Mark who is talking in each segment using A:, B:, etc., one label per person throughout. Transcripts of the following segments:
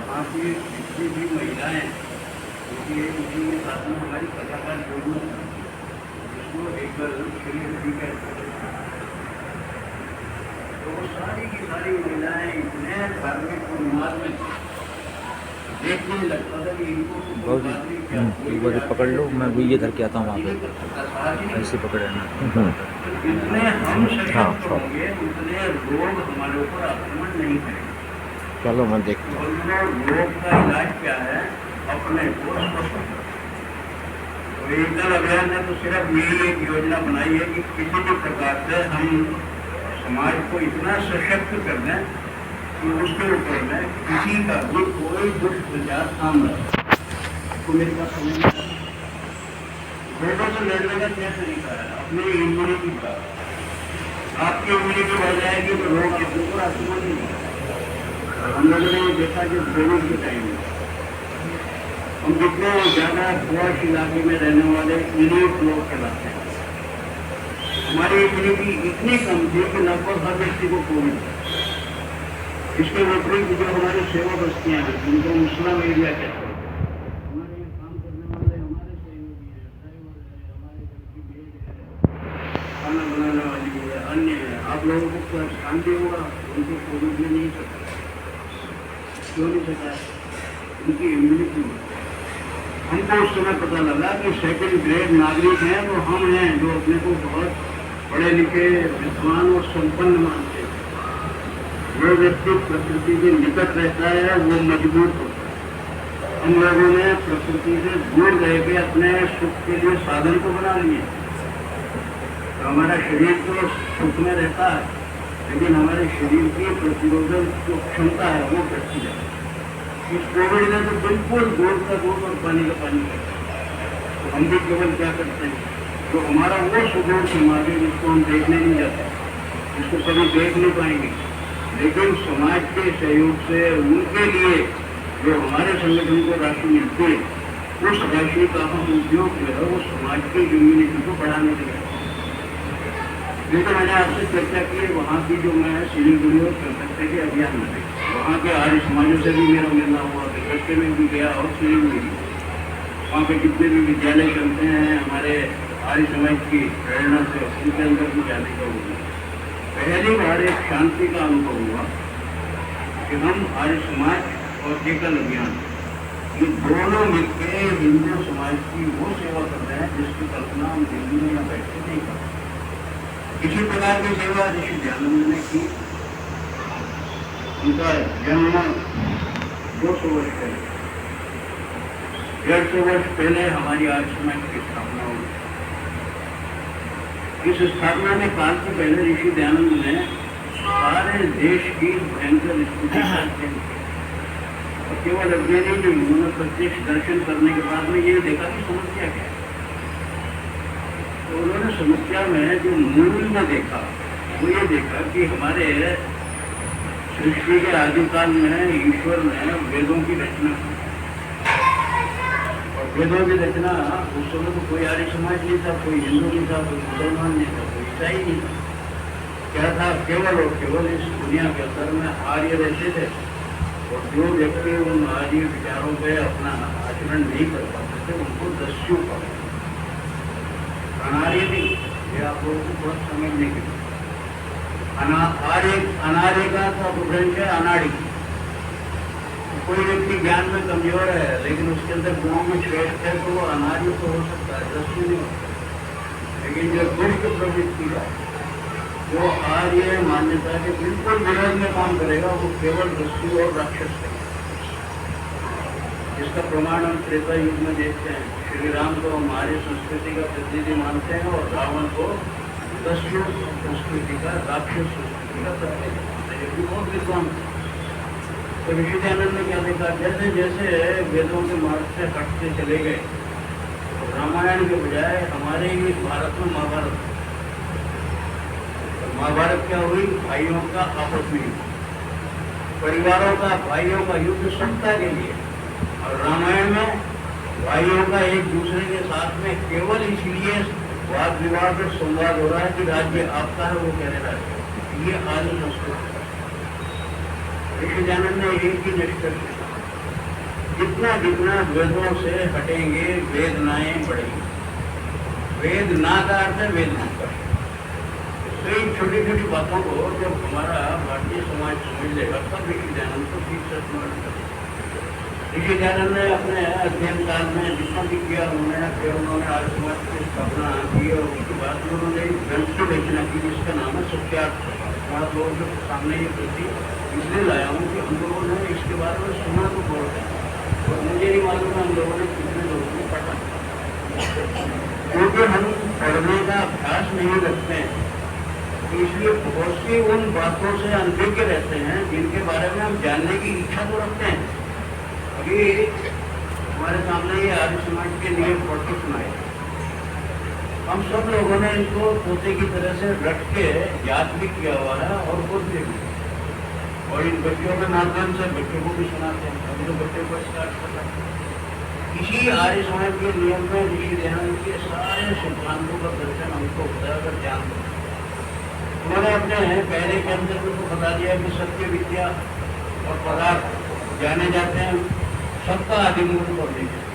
A: वहाँ की जितनी भी महिलाएं उनकी उसी के साथ में हमारी कथाकार योजना जिसको एक श्री हरि कहते हैं। तो वो सारी की सारी महिलाएं इतने धार्मिक उन्माद में देखने लगता था कि इनको
B: एक बार पकड़ लो, मैं भी ये धर के आता हूँ वहाँ पे, ऐसे पकड़े
A: जितने हम सशक्त होंगे उतने रोग हमारे ऊपर आक्रमण नहीं करेंगे।
B: चलो मैं देखता हूँ।
A: रोग का इलाज क्या है? अपने को स्वस्थ रखना। तो एकल अभियान ने तो सिर्फ यही एक योजना बनाई है कि किसी भी प्रकार से हम समाज को इतना सशक्त कर दें कि उसके ऊपर में किसी का भी कोई दुष्ट विचार सामने तो मेरे पास समझ लोगों से लड़ने का क्या तरीका है? अपनी इम्यूनिटी का, आपकी इम्यूनिटी बढ़ जाएगी तो रोग किसी को आक्रमण नहीं होगा। हम लोगों ने देखा कि कोविड के टाइम में हम जितने ज़्यादा पॉश इलाके में रहने वाले इलीट लोग कहलाते हैं, हमारी इम्यूनिटी इतनी कम थी कि लगभग हर व्यक्ति को कोविड था। इसके विपरीत जो हमारी सेवा बस्तियाँ हैं जिनको मुस्लिम एरिया कहते हैं, हमारे यहाँ काम करने वाले हमारे सहयोगी हैं, ड्राइवर है, हमारे घर की मेड है, खाना बनाने वाली है, अन्य है। आप लोगों को क्या शांति होगा? उनको कोविड में नहीं सकता। क्यों नहीं सकता? उनकी इम्यूनिटी। हमको उस समय पता लगा कि सेकंड ग्रेड नागरिक हैं तो हम हैं जो अपने को बहुत पढ़े लिखे, विद्वान और संपन्न मानते हैं। जो व्यक्ति प्रकृति के निकट रहता है वो मजबूत होता है। हम लोगों ने प्रकृति से दूर रह के अपने सुख के लिए साधन को बना लिए। तो हमारा शरीर तो सुख में रहता है, लेकिन हमारे शरीर की प्रतिरोधक जो क्षमता है वो घटती जाती है। इस कोविड ने तो बिल्कुल दूध का दूध और पानी का पानी करता। तो हम भी केवल क्या करते हैं, तो हमारा वो सुदूर समाज है जिसको हम देखने नहीं जाते, जिसको कभी देख नहीं पाएंगे, लेकिन समाज के सहयोग से उनके लिए जो हमारे संगठन को राशि मिलती है, उस राशि का हम उपयोग जो है वो समाज की इम्यूनिटी को बढ़ाने के लिए। जैसे मैंने आपसे चर्चा की, वहाँ की जो मैं सिलीगुड़ी और कलकत्ते के अभियान में वहाँ के आर्य समाजों से भी मेरा मिलना हुआ, कलकत्ते में भी गया और सिलीगुड़ी वहाँ पे जितने भी विद्यालय चलते हैं हमारे आर्य समाज की प्रेरणा से, उनके अंदर भी जाने का हुआ। पहली बार एक शांति का अनुभव हुआ कि हम आर्य समाज और एकल अभियान ये दोनों मिलकर हिंदू समाज की वो सेवा कर रहे हैं जिसकी कल्पना हम दिल्ली में या बैठ के नहीं करते। किसी प्रकार की सेवा ऋषि दयानंद ने की। उनका जन्म 200 वर्ष पहले, 150 वर्ष पहले हमारी आर्य समाज की स्थापना हुई। इस स्थापना में काल से पहले ऋषि दयानंद ने सारे देश की भयंकर स्थिति का अध्ययन किया और केवल अध्ययन ही नहीं, उन्होंने प्रत्यक्ष दर्शन करने के बाद में ये देखा कि समस्या क्या है। तो उन्होंने समस्या में जो मूल में देखा वो ये देखा कि हमारे सृष्टि के आदिकाल में ईश्वर ने वेदों की रचना की, और वेदों की रचना उस समय तो कोई आर्य समाज नहीं था, कोई हिंदू नहीं था, कोई मुसलमान नहीं था, कोई ईसाई नहीं था। क्या था? केवल और केवल इस दुनिया के अंदर में आर्य रहते थे, और जो व्यक्ति उन आर्य विचारों पे अपना आचरण नहीं कर पाते थे उनको दस्यु का अनार्य नहीं। ये आप लोगों को बहुत समझने के लिए अनार्य का तो अपभ्रंश है अनाड़ी। कोई व्यक्ति ज्ञान में कमजोर है लेकिन उसके अंदर गुणों में श्रेष्ठ है तो वो अनार्य तो हो सकता है, दस्यु नहीं हो सकता। लेकिन जो दुष्ट प्रवृत्ति का जो आर्य मान्यता के बिल्कुल विरोध में काम करेगा वो केवल दस्यु और राक्षस है। इसका प्रमाण हम त्रेता युग में देखते हैं। श्री राम को हम आर्य संस्कृति का प्रतिनिधि मानते हैं और रावण को दस्यु संस्कृति का, राक्षस संस्कृति का प्रतिनिधि मानते हैं, जो बहुत विद्वान। तो ऋषि दयानंद ने क्या देखा, जैसे जैसे वेदों के मार्ग से हटते चले गए तो रामायण के बजाय हमारे ही भारत में महाभारत। तो महाभारत क्या हुई? भाइयों का आपस में, परिवारों का, भाइयों का युद्ध सत्ता के लिए। और रामायण में भाइयों का एक दूसरे के साथ में केवल इसलिए वाद विवाद और संवाद हो रहा है कि राज्य आपका है, वो कह रहा है। ये आर्य संस्कृति ऋषि दयानंद ने एक ही निष्कर्ष जितना जितना वेदों से हटेंगे वेदनाएं बढ़ेंगी। वेदना का अर्थ है वेदना। तो इन छोटी छोटी बातों को जब हमारा भारतीय समाज समझ लेगा तब ऋषि दयानंद को ठीक से स्मरण करेगा। ऋषि दयानंद ने अपने अध्ययन काल में जितना भी किया उन्होंने, फिर उन्होंने आर्य समाज की स्थापना की और उसके बाद उन्होंने एक ग्रंथ की रचना की जिसका नाम है सत्यार्थ। हमारा लोगों के सामने ये प्रति इसलिए लाया हूँ कि हम लोगों ने इसके बारे में सुना तो बहुत है और मुझे नहीं मालूम हम लोगों ने कितने लोगों ने पढ़ा, क्योंकि हम पढ़ने का अभ्यास नहीं रखते हैं। इसलिए बहुत सी उन बातों से अनभिज्ञ रहते हैं जिनके बारे में हम जानने की इच्छा तो रखते हैं। अभी हमारे सामने ये आर्य समाज के लिए पढ़ के सुनाए, हम सब लोगों ने इनको तोते की तरह से रट के याद भी किया हुआ है और बोलते भी, और इन बच्चों के माध्यम से बच्चों को भी सुनाते हैं। अभी तो बच्चों को स्टार्ट कर रहे हैं। इसी आर्य समाज के नियम में ऋषि दयानंद के सारे सिद्धांतों का दर्शन हमको होता है अगर ध्यान दें। उन्होंने अपने पहले के अंदर को बता दिया कि सत्य, विद्या और पदार्थ जाने जाते हैं सबका आदिमूल परमेश्वर।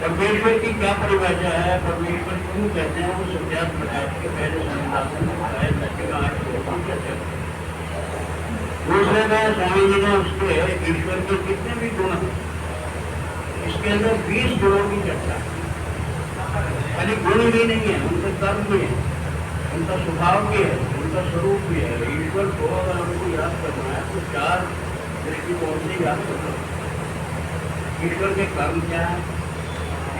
A: परमेश्वर की क्या परिभाषा है, परमेश्वर क्यों कहते हैं, वो सत्यार्थ प्रकाश के पहले संविधान में बताया था। दूसरे में स्वामी जी ने उसके ईश्वर के कितने भी गुण हैं, इसके अंदर 20 गुणों की चर्चा है। खाली गुण ही नहीं है, उनके कर्म भी है, उनका स्वभाव भी है, उनका स्वरूप भी है। ईश्वर को अगर हमको याद करना है तो 4 दृष्टिकोण से याद करना है। ईश्वर के कर्म क्या है,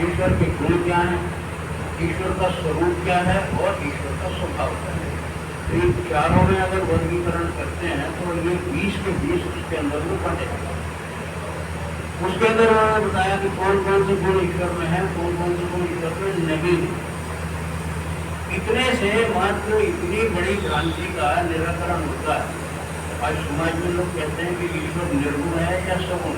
A: ईश्वर के गुण क्या है, ईश्वर का स्वरूप क्या है और ईश्वर का स्वभाव क्या है। तो इन चारों में अगर वर्गीकरण करते हैं तो ये 20 के 20 उसके अंदर में पड़े। उसके अंदर उन्होंने बताया कि कौन कौन से गुण ईश्वर में है, कौन कौन से गुण ईश्वर में नहीं है। इतने से मात्र इतनी बड़ी भ्रांति का निराकरण होता है। आज समाज में लोग कहते हैं कि ईश्वर निर्गुण है या सगुण।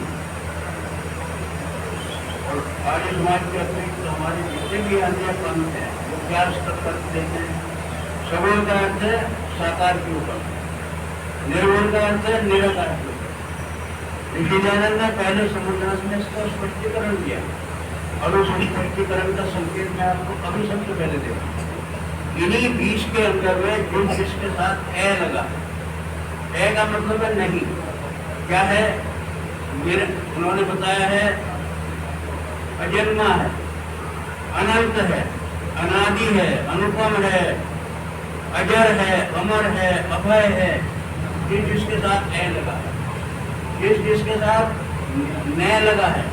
A: और आर्य समाज के अतिरिक्त हमारे जितने भी अन्य पंथ हैं वो क्या स्तर देते हैं। सगुण का अर्थ है साकार के ऊपर, निर्गुण का अर्थ है निराकार के ऊपर। ऋषि दयानंद ने पहले समुद्रास में इसका स्पष्टीकरण दिया और उस स्पष्टीकरण का संकेत मैं आपको अभी सबसे पहले देता हूँ। इन्हीं 20 के अंदर में जो जिसके साथ ए लगा, ए का मतलब है नहीं, क्या है, उन्होंने बताया है अजन्मा है, अनंत है, अनादि है, अनुपम है, अजर है, अमर है, अभय है। जिस जिसके साथ ए लगा है, जिस जिसके साथ न लगा है,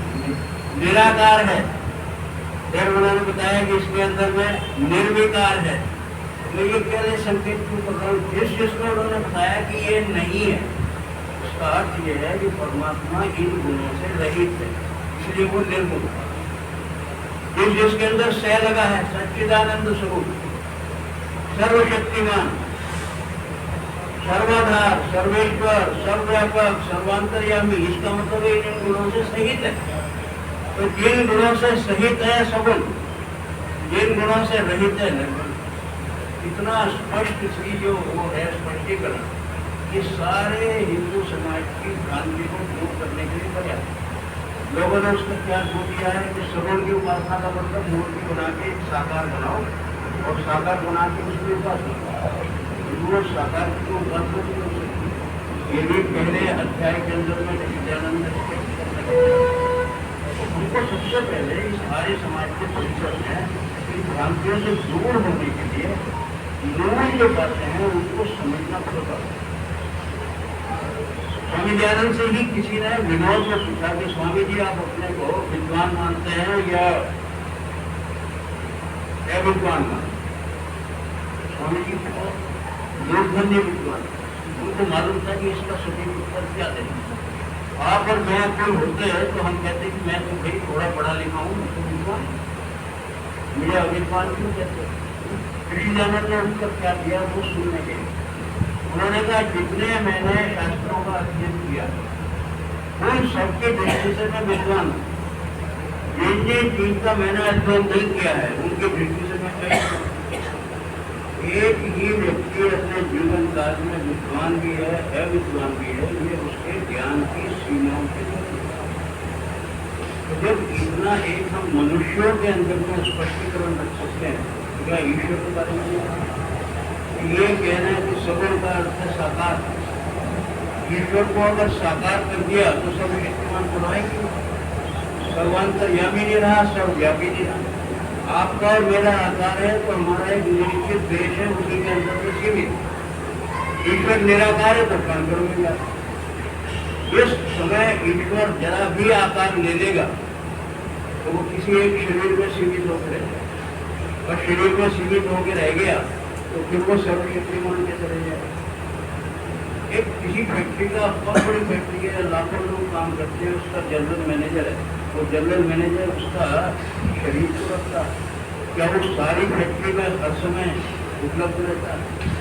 A: निराकार है। फिर उन्होंने बताया कि इसके अंदर में निर्विकार है। तो ये पहले संकेत क्यों कर रहा हूँ, जिस जिसमें उन्होंने बताया कि ये नहीं है, उसका अर्थ ये है कि परमात्मा इन गुणों से रहित है, इसलिए वो निर्गुण है। जिस जिसके अंदर सह लगा है, सच्चिदानंद स्वरूप, सर्वशक्तिमान, सर्वाधार, सर्वेश्वर, सर्वव्यापक, सर्वांतर्यामी, इसका मतलब इन गुणों से सहित है। तो जिन गुणों से सहित है सगुण, जिन गुणों से रहित है निर्गुण। इतना स्पष्ट सी जो वो है स्पष्टीकरण, ये सारे हिंदू समाज की भ्रांति को दूर करने के लिए पर्याप्त। लोगों ने उसका क्या दूर किया है कि सगुण की उपासना का मतलब मूर्ति बना के साकार बनाओ और साकार बना के उसकी उपासना। वो साकार की उपासना नहीं हो सकती। ये भी पहले अध्याय के अंदर में नित्यानंद हमको सबसे पहले इस आर्य समाज के परिसर में इन भ्रांतियों से दूर होने के लिए मूल जो बातें हैं उनको समझना पड़ता है। स्वामी दयानंद से ही किसी ने विनोद में पूछा कि स्वामी जी आप अपने को विद्वान मानते हैं या अविद्वान मानते हैं। स्वामी जी को मूर्धन्य विद्वान, उनको मालूम था कि इसका सटीक उत्तर क्या देना। आप और मैं कोई होते हैं तो हम कहते हैं कि मैं तो भाई थोड़ा पढ़ा लिखा हूँ, तो विद्वान, मुझे अविद्वान क्यों कहते हैं। ऋषि दयानंद ने उत्तर क्या दिया वो सुनने के लिए उन्होंने कहा जितने मैंने शास्त्रों का अध्ययन किया उन सबके दृष्टि से मैं विद्वान हूँ। जिन जिन चीज का मैंने अध्ययन नहीं किया है उनके दृष्टि से मैं कहीं एक ही व्यक्ति अपने जीवन काल में विद्वान भी है, अविद्वान भी है। ये उसके ज्ञान की सीमाओं के जब इतना एक हम मनुष्यों के अंदर में स्पष्टीकरण रख सकते हैं, तो क्या ईश्वर के बारे में ये कहना है कि सगुण का अर्थ है साकार। ईश्वर को अगर साकार कर दिया तो सब शक्तिमान तो रहेगी, सर्वांतर्यामी नहीं रहा, सर्वव्यापी नहीं रहा। आपका और मेरा आकार है तो हमारा एक निश्चित देश है, उसी के अंदर में सीमित। ईश्वर निराकार है तो प्रांगण में जाता। इस समय ईश्वर जरा भी आकार ले लेगा तो वो किसी एक शरीर में सीमित होकर रह जाएगा, और शरीर में सीमित होकर रह गया तो फिर वो सर्वशक्तिमान के चले जाएगा। एक किसी फैक्ट्री का, बहुत बड़ी फैक्ट्री है, लाखों लोग काम करते हैं, उसका जनरल मैनेजर है, वो जनरल मैनेजर उसका शरीर को रखता है, क्या वो सारी फैक्ट्री में हर समय उपलब्ध रहता है?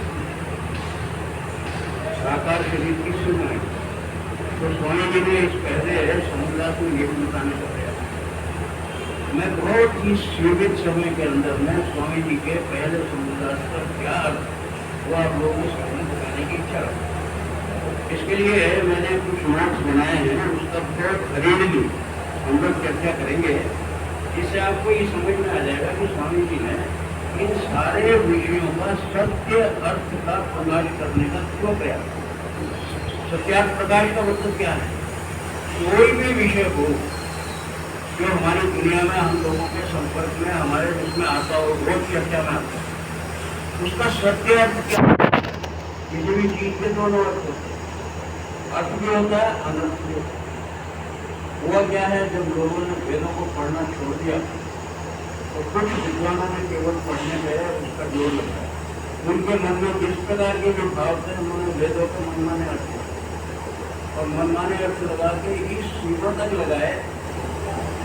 A: साकार शरीर किस समय? तो स्वामी जी ने इस पहले समुदाय को ये बताने का प्रयास। मैं बहुत ही सीमित समय के अंदर में स्वामी जी के पहले समुदाय का क्या वो आप लोगों को सामने बताने की इच्छा रखती। इसके लिए मैंने कुछ नोट्स बनाए हैं, उसका बहुत खरीद ली, हम लोग चर्चा करेंगे, जिससे आपको ये समझ में आ जाएगा कि स्वामी जी ने इन सारे विषयों का सत्य अर्थ का प्रकाश करने का क्यों प्रयास। सत्यार्थ प्रकाश का मतलब क्या है? कोई भी विषय हो जो हमारी दुनिया में हम लोगों के संपर्क में हमारे जिसमें आता हो, बहुत चर्चा में आता है, उसका सत्य अर्थ क्या है? किसी भी चीज के दोनों अर्थ होते हैं, अर्थ भी होता है, अनर्थ भी होता है। हुआ क्या है, जब लोगों ने वेदों को पढ़ना छोड़ दिया तो कुछ विद्वानों ने केवल पढ़ने गए, उसका जोर लगा। उनके मन में जिस प्रकार के जो भाव थे, उन्होंने वेदों को मनमाने अर्थ और मनमाने अर्थ लगा के इस सीमा तक लगाए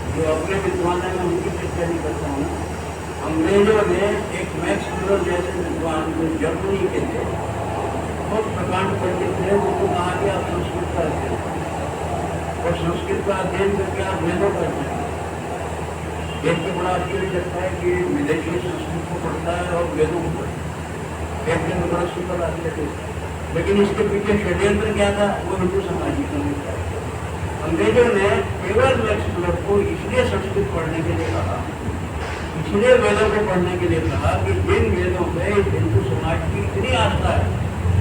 A: जो अपने विद्वान में उनकी चर्चा नहीं करता हूँ। अंग्रेजों ने एक मैक्स मुलर जैसे विद्वान जो जर्मनी के थे, बहुत प्रकांड पंडित थे, उनको कहा कि आप संस्कृत का अध्ययन और संस्कृत का अध्ययन करके आप वेदों का अध्ययन। देख के बड़ा आश्चर्य लगता है कि विदेशी संस्कृत को पढ़ता है और वेदों को पढ़ता है, देखने में बड़ा सुंदर आश्चर्य। लेकिन इसके पीछे षड्यंत्र क्या था, वो हिंदू समाज की समझता है। अंग्रेजों ने केवल मैक्स मुलर को इसलिए संस्कृत पढ़ने के लिए कहा, इसलिए वेदों को पढ़ने के लिए कहा कि जिन वेदों पे हिंदू समाज की इतनी आस्था है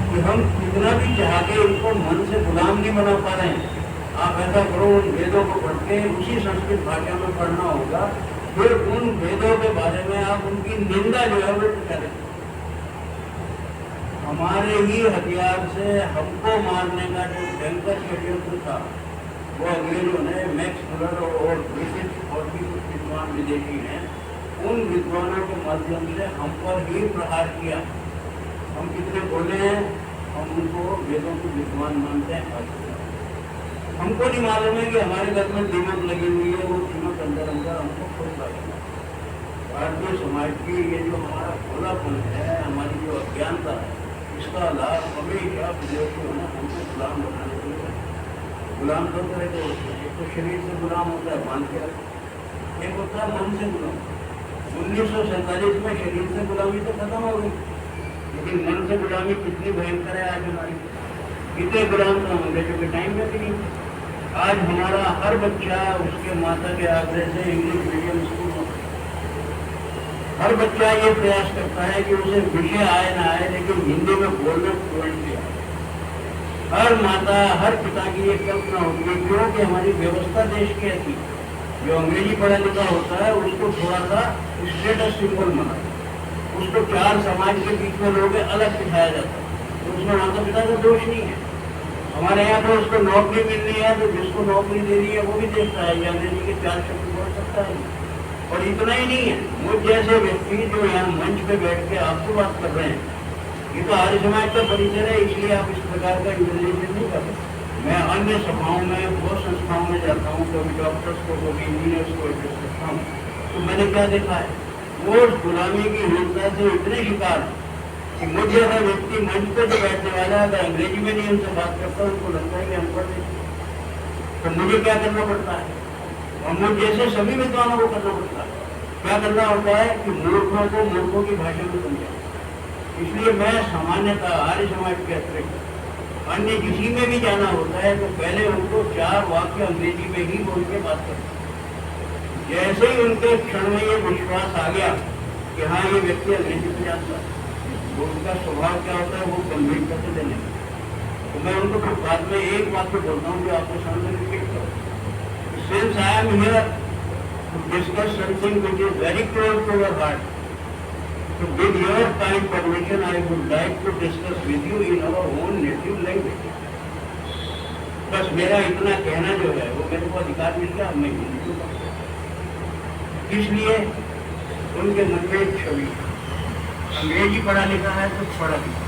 A: कि हम कितना भी चाह के उनको मन से गुलाम नहीं बना पा रहे हैं। आप ऐसा करो, उन वेदों को पढ़ के उसी संस्कृत भाषा में पढ़ना होगा, फिर उन वेदों के बारे में आप उनकी निंदा जो है वो करें। हमारे ही हथियार से हमको मारने का जो भयंकर षड्यंत्र था, वो अंग्रेजों ने मैक्स मुलर और ब्रिटिश और भी कुछ विद्वान विदेशी हैं, उन विद्वानों के माध्यम से हम पर ही प्रहार किया। हम कितने बोले हैं, हम उनको वेदों के विद्वान मानते हैं। हमको नहीं मालूम है कि हमारे घर में दीमक लगी हुई है, वो दीमक अंदर अंदर हमको खुद लगेगा। भारतीय समाज की ये जो हमारा भोलापन है, हमारी जो अज्ञानता है, इसका लाभ हमेशा विदेशियों ने हमको गुलाम बनाने के लिए। गुलाम दो तरह के होते हैं, एक तो शरीर से गुलाम होता है, बांध के रखता, एक होता है मन से गुलाम। 1947 में शरीर से गुलामी तो खत्म हो गई, लेकिन मन से गुलामी कितनी भयंकर है आज हमारी। कितने गुलाम तो अंग्रेजों के टाइम में भी नहीं। आज हमारा हर बच्चा उसके माता के आग्रह से इंग्लिश मीडियम स्कूल में, हर बच्चा ये प्रयास करता है कि उसे विषय आए ना आए, लेकिन हिंदी में बोलना फ्लुएंटली आए। हर माता, हर पिता की ये कल्पना होती है, क्योंकि हमारी व्यवस्था देश की ऐसी, जो अंग्रेजी पढ़ा लिखा होता है उसको थोड़ा सा स्टेटस सिंबल माना, उसको चार समाज के बीच में लोग अलग दिखाया जाता है, तो उसमें माता पिता का दोष नहीं है। हमारे यहाँ पर उसको नौकरी मिल रही है तो जिसको नौकरी दे रही है वो भी देखता है, या अंग्रेजी के चार शब्द बोल सकता है। और इतना ही नहीं है, मुझ जैसे व्यक्ति जो यहाँ मंच पे बैठ के आपको बात कर रहे हैं, ये तो आर्य समाज का परिचय है, इसलिए आप इस प्रकार का यूटिलाइजेशन नहीं कर सकते। मैं अन्य सभाओं में, बहुत संस्थाओं में जाता हूँ, कभी डॉक्टर्स को, कभी इंजीनियर्स को एड्रेस करता हूँ, तो मैंने क्या देखा है, वो गुलामी की हिंसा से इतने शिकार है कि मुझ जैसा व्यक्ति मंच पर जो बैठने वाला है, अगर अंग्रेजी में नहीं उनसे बात करता, उनको लगता है कि अनपढ़ नहीं, तो मुझे क्या करना पड़ता है, और मुझ जैसे सभी विद्वानों को करना पड़ता है। क्या करना होता है कि मूर्खों को मूर्खों की भाषा में समझाए। इसलिए मैं सामान्यतः आर्य समाज के अतिरिक्त अन्य किसी में भी जाना होता है तो पहले उनको चार वाक्य अंग्रेजी में ही बोल के बात करता हूँ। जैसे ही उनके क्षण में ये विश्वास आ गया कि हाँ ये व्यक्ति अंग्रेजी को जानता है, वो उनका स्वभाव क्या होता है, वो गंभीरता से लेने। तो मैं उनको फिर बाद में एक बात को बोलता हूँ जो आपको सामने रिपीट करो, since I am here to discuss something which is very close to your heart, so with your kind permission I would like to discuss with you in our own native language. बस मेरा इतना कहना जो है वो मेरे को अधिकार मिल गया, मैं हिंदी को पढ़ता हूँ। इसलिए उनके मन में एक छवि, अंग्रेजी पढ़ा लिखा है तो पढ़ा लिखा,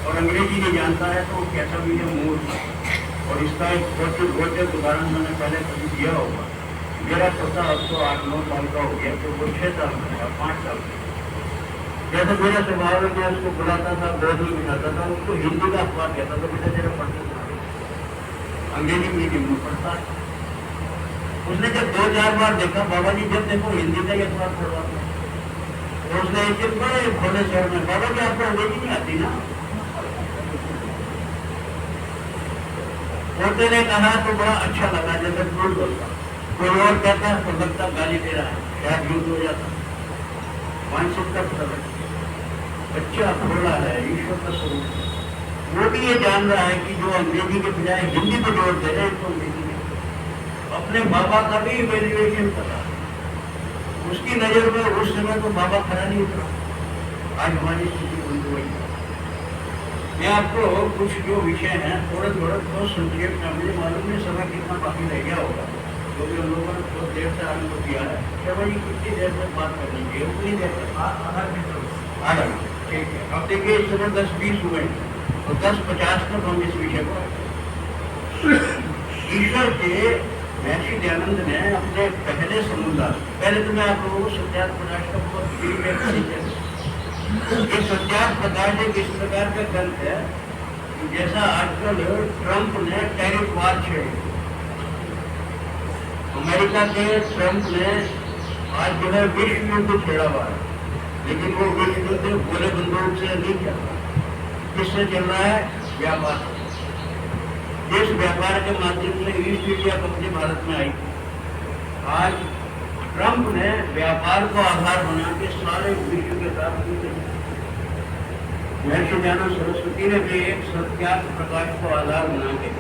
A: और अंग्रेजी नहीं जानता है तो वो कैसा भी है मूर्ख है। और इसका एक रोचक उदाहरण मैंने पहले कभी दिया होगा। मेरा पोता अब तो 8-9 साल का हो गया, तो वो 6 साल का था, 5 साल का। जैसे मेरा स्वभाव है, मैं उसको बुलाता था, गोद में बिठाता था, उसको हिंदी का अखबार कहता था, बेटा जरा पढ़ते था, अंग्रेजी मीडियम में पढ़ता। उसने जब 2-4 बार देखा, बाबा जी जब देखो हिंदी का ही अखबार पढ़वाता, तो उसने एक दिन बड़े भोले शहर में, बाबा जी आपको अंग्रेजी नहीं आती ना? पोते ने कहा तो बड़ा अच्छा लगा, जैसे झूठ बोलता। कोई और कहता तो लगता गाली दे रहा है, शायद झूठ हो जाता। मानसिकता प्रकट, बच्चा भोला है, ईश्वर का स्वरूप है। वो भी ये जान रहा है कि जो अंग्रेजी के बजाय हिंदी को जोड़ दे रहे हैं तो अंग्रेजी में अपने बाबा का भी इवेल्युएशन कर रहा है। उसकी नजर में उस समय तो बाबा खड़ा नहीं उतरा। आज हमारी स्थिति बंद हुई। मैं आपको कुछ जो विषय हैं थोड़ा बहुत संक्षेप में, मुझे मालूम नहीं समय कितना बाकी रह गया होगा, क्योंकि हम लोगों ने बहुत देर से आरम्भ किया है। क्या भाई कितनी देर तक बात करनी चाहिए? उतनी देर तक आधा घंटा, ठीक है। अब देखिए इस समय 10-20 हुए, तो 10-50 तक हम इस विषय को ईश्वर के महर्षि दयानंद ने अपने पहले समुदाय, पहले तो मैं आप लोगों को सत्यार्थ प्रकाश का बहुत ये सत्यार्थ प्रकाश एक इस प्रकार का ग्रंथ है कि जैसा आजकल ट्रंप ने टैरिफ वार छेड़ी, अमेरिका के ट्रंप ने आज जो है विश्व युद्ध छेड़ा हुआ है, लेकिन वो विश्व युद्ध गोले बंदूक से नहीं चल रहा। किससे चल रहा है? व्यापार। इस व्यापार के माध्यम से ईस्ट इंडिया कंपनी भारत में आई। आज ट्रंप ने व्यापार को आधार बना के सारे विश्व के साथ महर्षि दयानंद सरस्वती ने भी एक सत्यार्थ प्रकाश को आधार बना के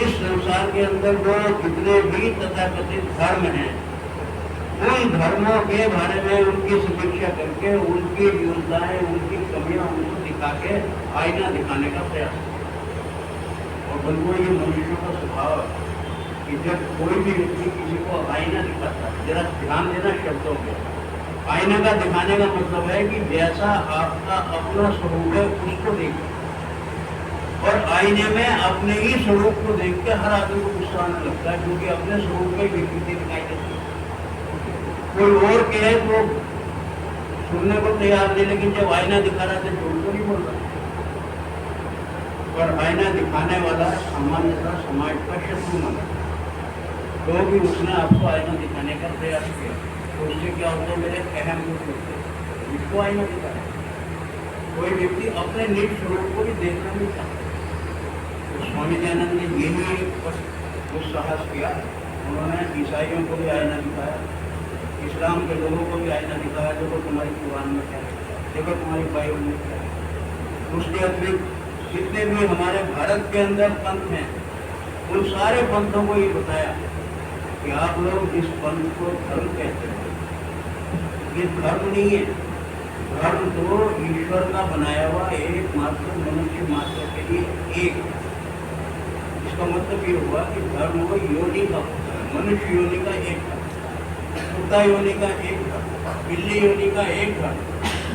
A: इस संसार के अंदर जो जितने भी तथाकथित धर्म हैं, उन धर्मों के बारे में उनकी समीक्षा करके उनकी विरोधताएं, उनकी कमियां उनको दिखा के आईना दिखाने का प्रयास। और बंधुओं, ये मनुष्यों का स्वभाव है कि जब कोई भी व्यक्ति किसी को आईना दिखाता है, जरा ध्यान देना शब्दों पे, आईना का दिखाने का मतलब है कि जैसा आपका अपना स्वरूप है उसको देखो, और आईने में अपने ही स्वरूप को देख के हर आदमी को गुस्सा आने लगता है, क्योंकि अपने स्वरूप में विकृति दिखाई देती है। कोई और कहे तो सुनने को तैयार नहीं, लेकिन जब आईना दिखा रहा है तो झूठ तो नहीं बोल रहा। और आईना दिखाने वाला सामान्यतः समाज का शत्रु माना, तो भी उसने आपको आईना दिखाने का प्रयास किया, तो उससे क्या होता है? मेरे अहम दुख होते हैं, इसको आईना दिखा रहा है। कोई व्यक्ति अपने निज स्वरूप को भी देखना नहीं चाहता। तो स्वामी दयानंद ने यही कुछ साहस किया। उन्होंने ईसाइयों को भी आईना दिखाया, इस्लाम के लोगों को भी आईना दिखाया, देखो तुम्हारी कुरान में क्या है, देखो तुम्हारी बाइबल में क्या है। उसके अतिरिक्त जितने भी हमारे भारत के अंदर पंथ हैं, उन सारे पंथों को ये बताया कि आप लोग इस पंथ को धर्म कहते हैं, ये धर्म नहीं है। धर्म तो ईश्वर का बनाया हुआ एकमात्र मनुष्य मात्र के लिए एक। इसका मतलब ये हुआ कि धर्म वो योनि का होता है, मनुष्य योनि का एक धर्म, कुत्ता योनि का एक धर्म, बिल्ली योनि का एक धर्म,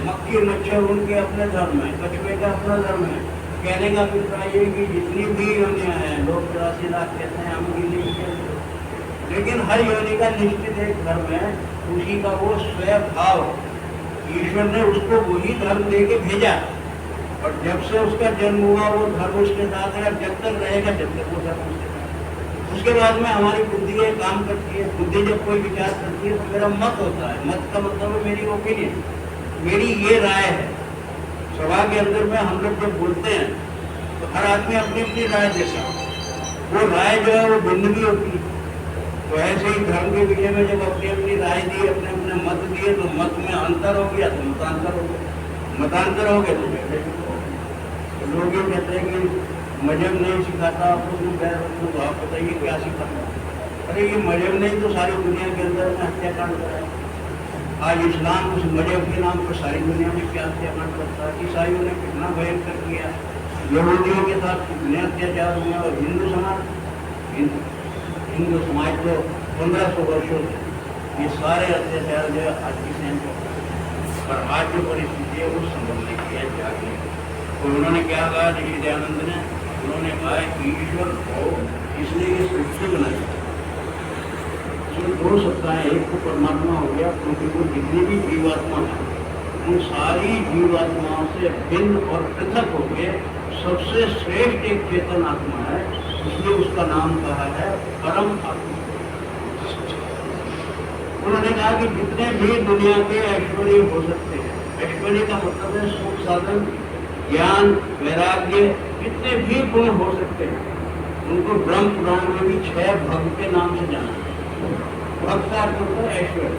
A: मक्खी मच्छर उनके अपने धर्म है, कछुए का अपना धर्म है। कहने का अभिप्राय ये कि जितनी भी योनियाँ हैं, लोग 83 लाख कहते हैं, हम गिनती नहीं करते, लेकिन हर योनि का निश्चित एक धर्म है, उसी का वो स्वयं भाव ईश्वर ने उसको वही धर्म दे के भेजा, और जब से उसका जन्म हुआ वो धर्म उसके साथ है, जब तक रहेगा जब तक वो धर्म उसके साथ। उसके बाद में हमारी बुद्धि एक काम करती है, बुद्धि जब कोई विचार करती है तो मेरा मत होता है, मत का मतलब है मेरी ओपिनियन, मेरी ये राय है। सभा के अंदर में हम लोग जब बोलते हैं तो हर आदमी अपनी अपनी राय देता है, वो राय जो है वो भिन्न भी होती है। तो ऐसे ही धर्म के विषय में जब अपनी अपनी राय दी, अपने अपने मत दिए, तो मत में अंतर हो गया तो मतांतर हो गया, मतांतर हो गए तो झगड़े शुरू हो गए। लोग ये कहते हैं कि मजहब नहीं सिखाता आपको, तो आप बताइए क्या सिखाता। अरे ये मजहब नहीं तो सारी दुनिया के अंदर में हत्याकांड कराया। आज इस्लाम उस मजहब के नाम पर सारी दुनिया में क्या हत्याकांड करता है। ईसाइयों ने कितना भयंकर किया, यहूदियों के साथ कितने अत्याचार हुए, और हिंदू समाज तो 1500 वर्षों से ये सारे अत्याचार जो है आज की सहन करते। और आज जो परिस्थिति है वो संभलने की है, जागने की। तो उन्होंने क्या कहा ऋषि दयानंद ने, उन्होंने कहा कि ईश्वर को इसलिए ये सृष्टि बनाई, इसमें दो सत्ता है, एक तो परमात्मा हो गया, क्योंकि वो जितनी भी जीवात्मा है उन सारी जीवात्माओं से भिन्न और पृथक हो गए सबसे श्रेष्ठ एक चेतन आत्मा है, इसलिए उसका नाम कहा है परम आत्मा। उन्होंने कहा कि जितने भी दुनिया के ऐश्वर्य हो सकते हैं, ऐश्वर्य का मतलब है सुख साधन, ज्ञान, वैराग्य, जितने भी गुण हो सकते हैं उनको ब्रह्म पुराण में भी 6 भक्त के नाम से जाना है। भक्त का अर्थ होता है ऐश्वर्य,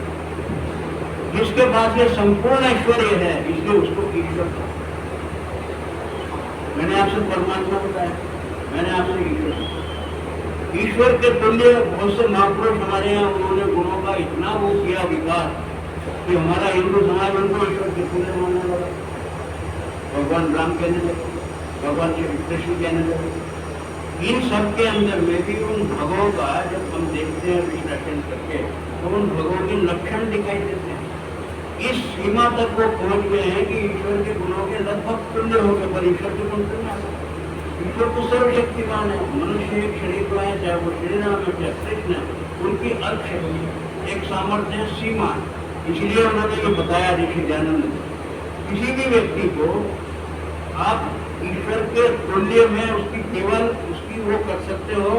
A: जिसके पास ये संपूर्ण ऐश्वर्य है इसलिए उसको ईश्वर कहा। मैंने आपसे परमात्मा बताया, मैंने आपसे ईश्वर के तुल्य बहुत से महापुरुष हमारे यहाँ, उन्होंने गुणों का इतना वो किया विकास कि हमारा हिंदू समाज उनको ईश्वर के तुल्य मानने लगा। भगवान राम कहने लगे, भगवान श्री कृष्ण कहने लगे। इन सब के अंदर में भी उन भगों का जब हम देखते हैं विश्लेषण करके, तो उन भगों के लक्षण दिखाई देते हैं। इस सीमा तक वो पहुंच गए हैं कि ईश्वर के गुणों के लगभग तुल्य हो गए, पर ईश्वर के गुण तुल्य नहीं। ईश्वर तो सर्वशक्तिमान है। मनुष्य एक शरीर को है, चाहे वो श्री राम है चाहे कृष्ण है, उनकी अर्थ शक्ति, एक सामर्थ्य है, सीमा। इसलिए उन्होंने ये बताया ऋषि दयानंद ने, किसी भी व्यक्ति को आप ईश्वर के तुल्य में उसकी केवल उसकी वो कर सकते हो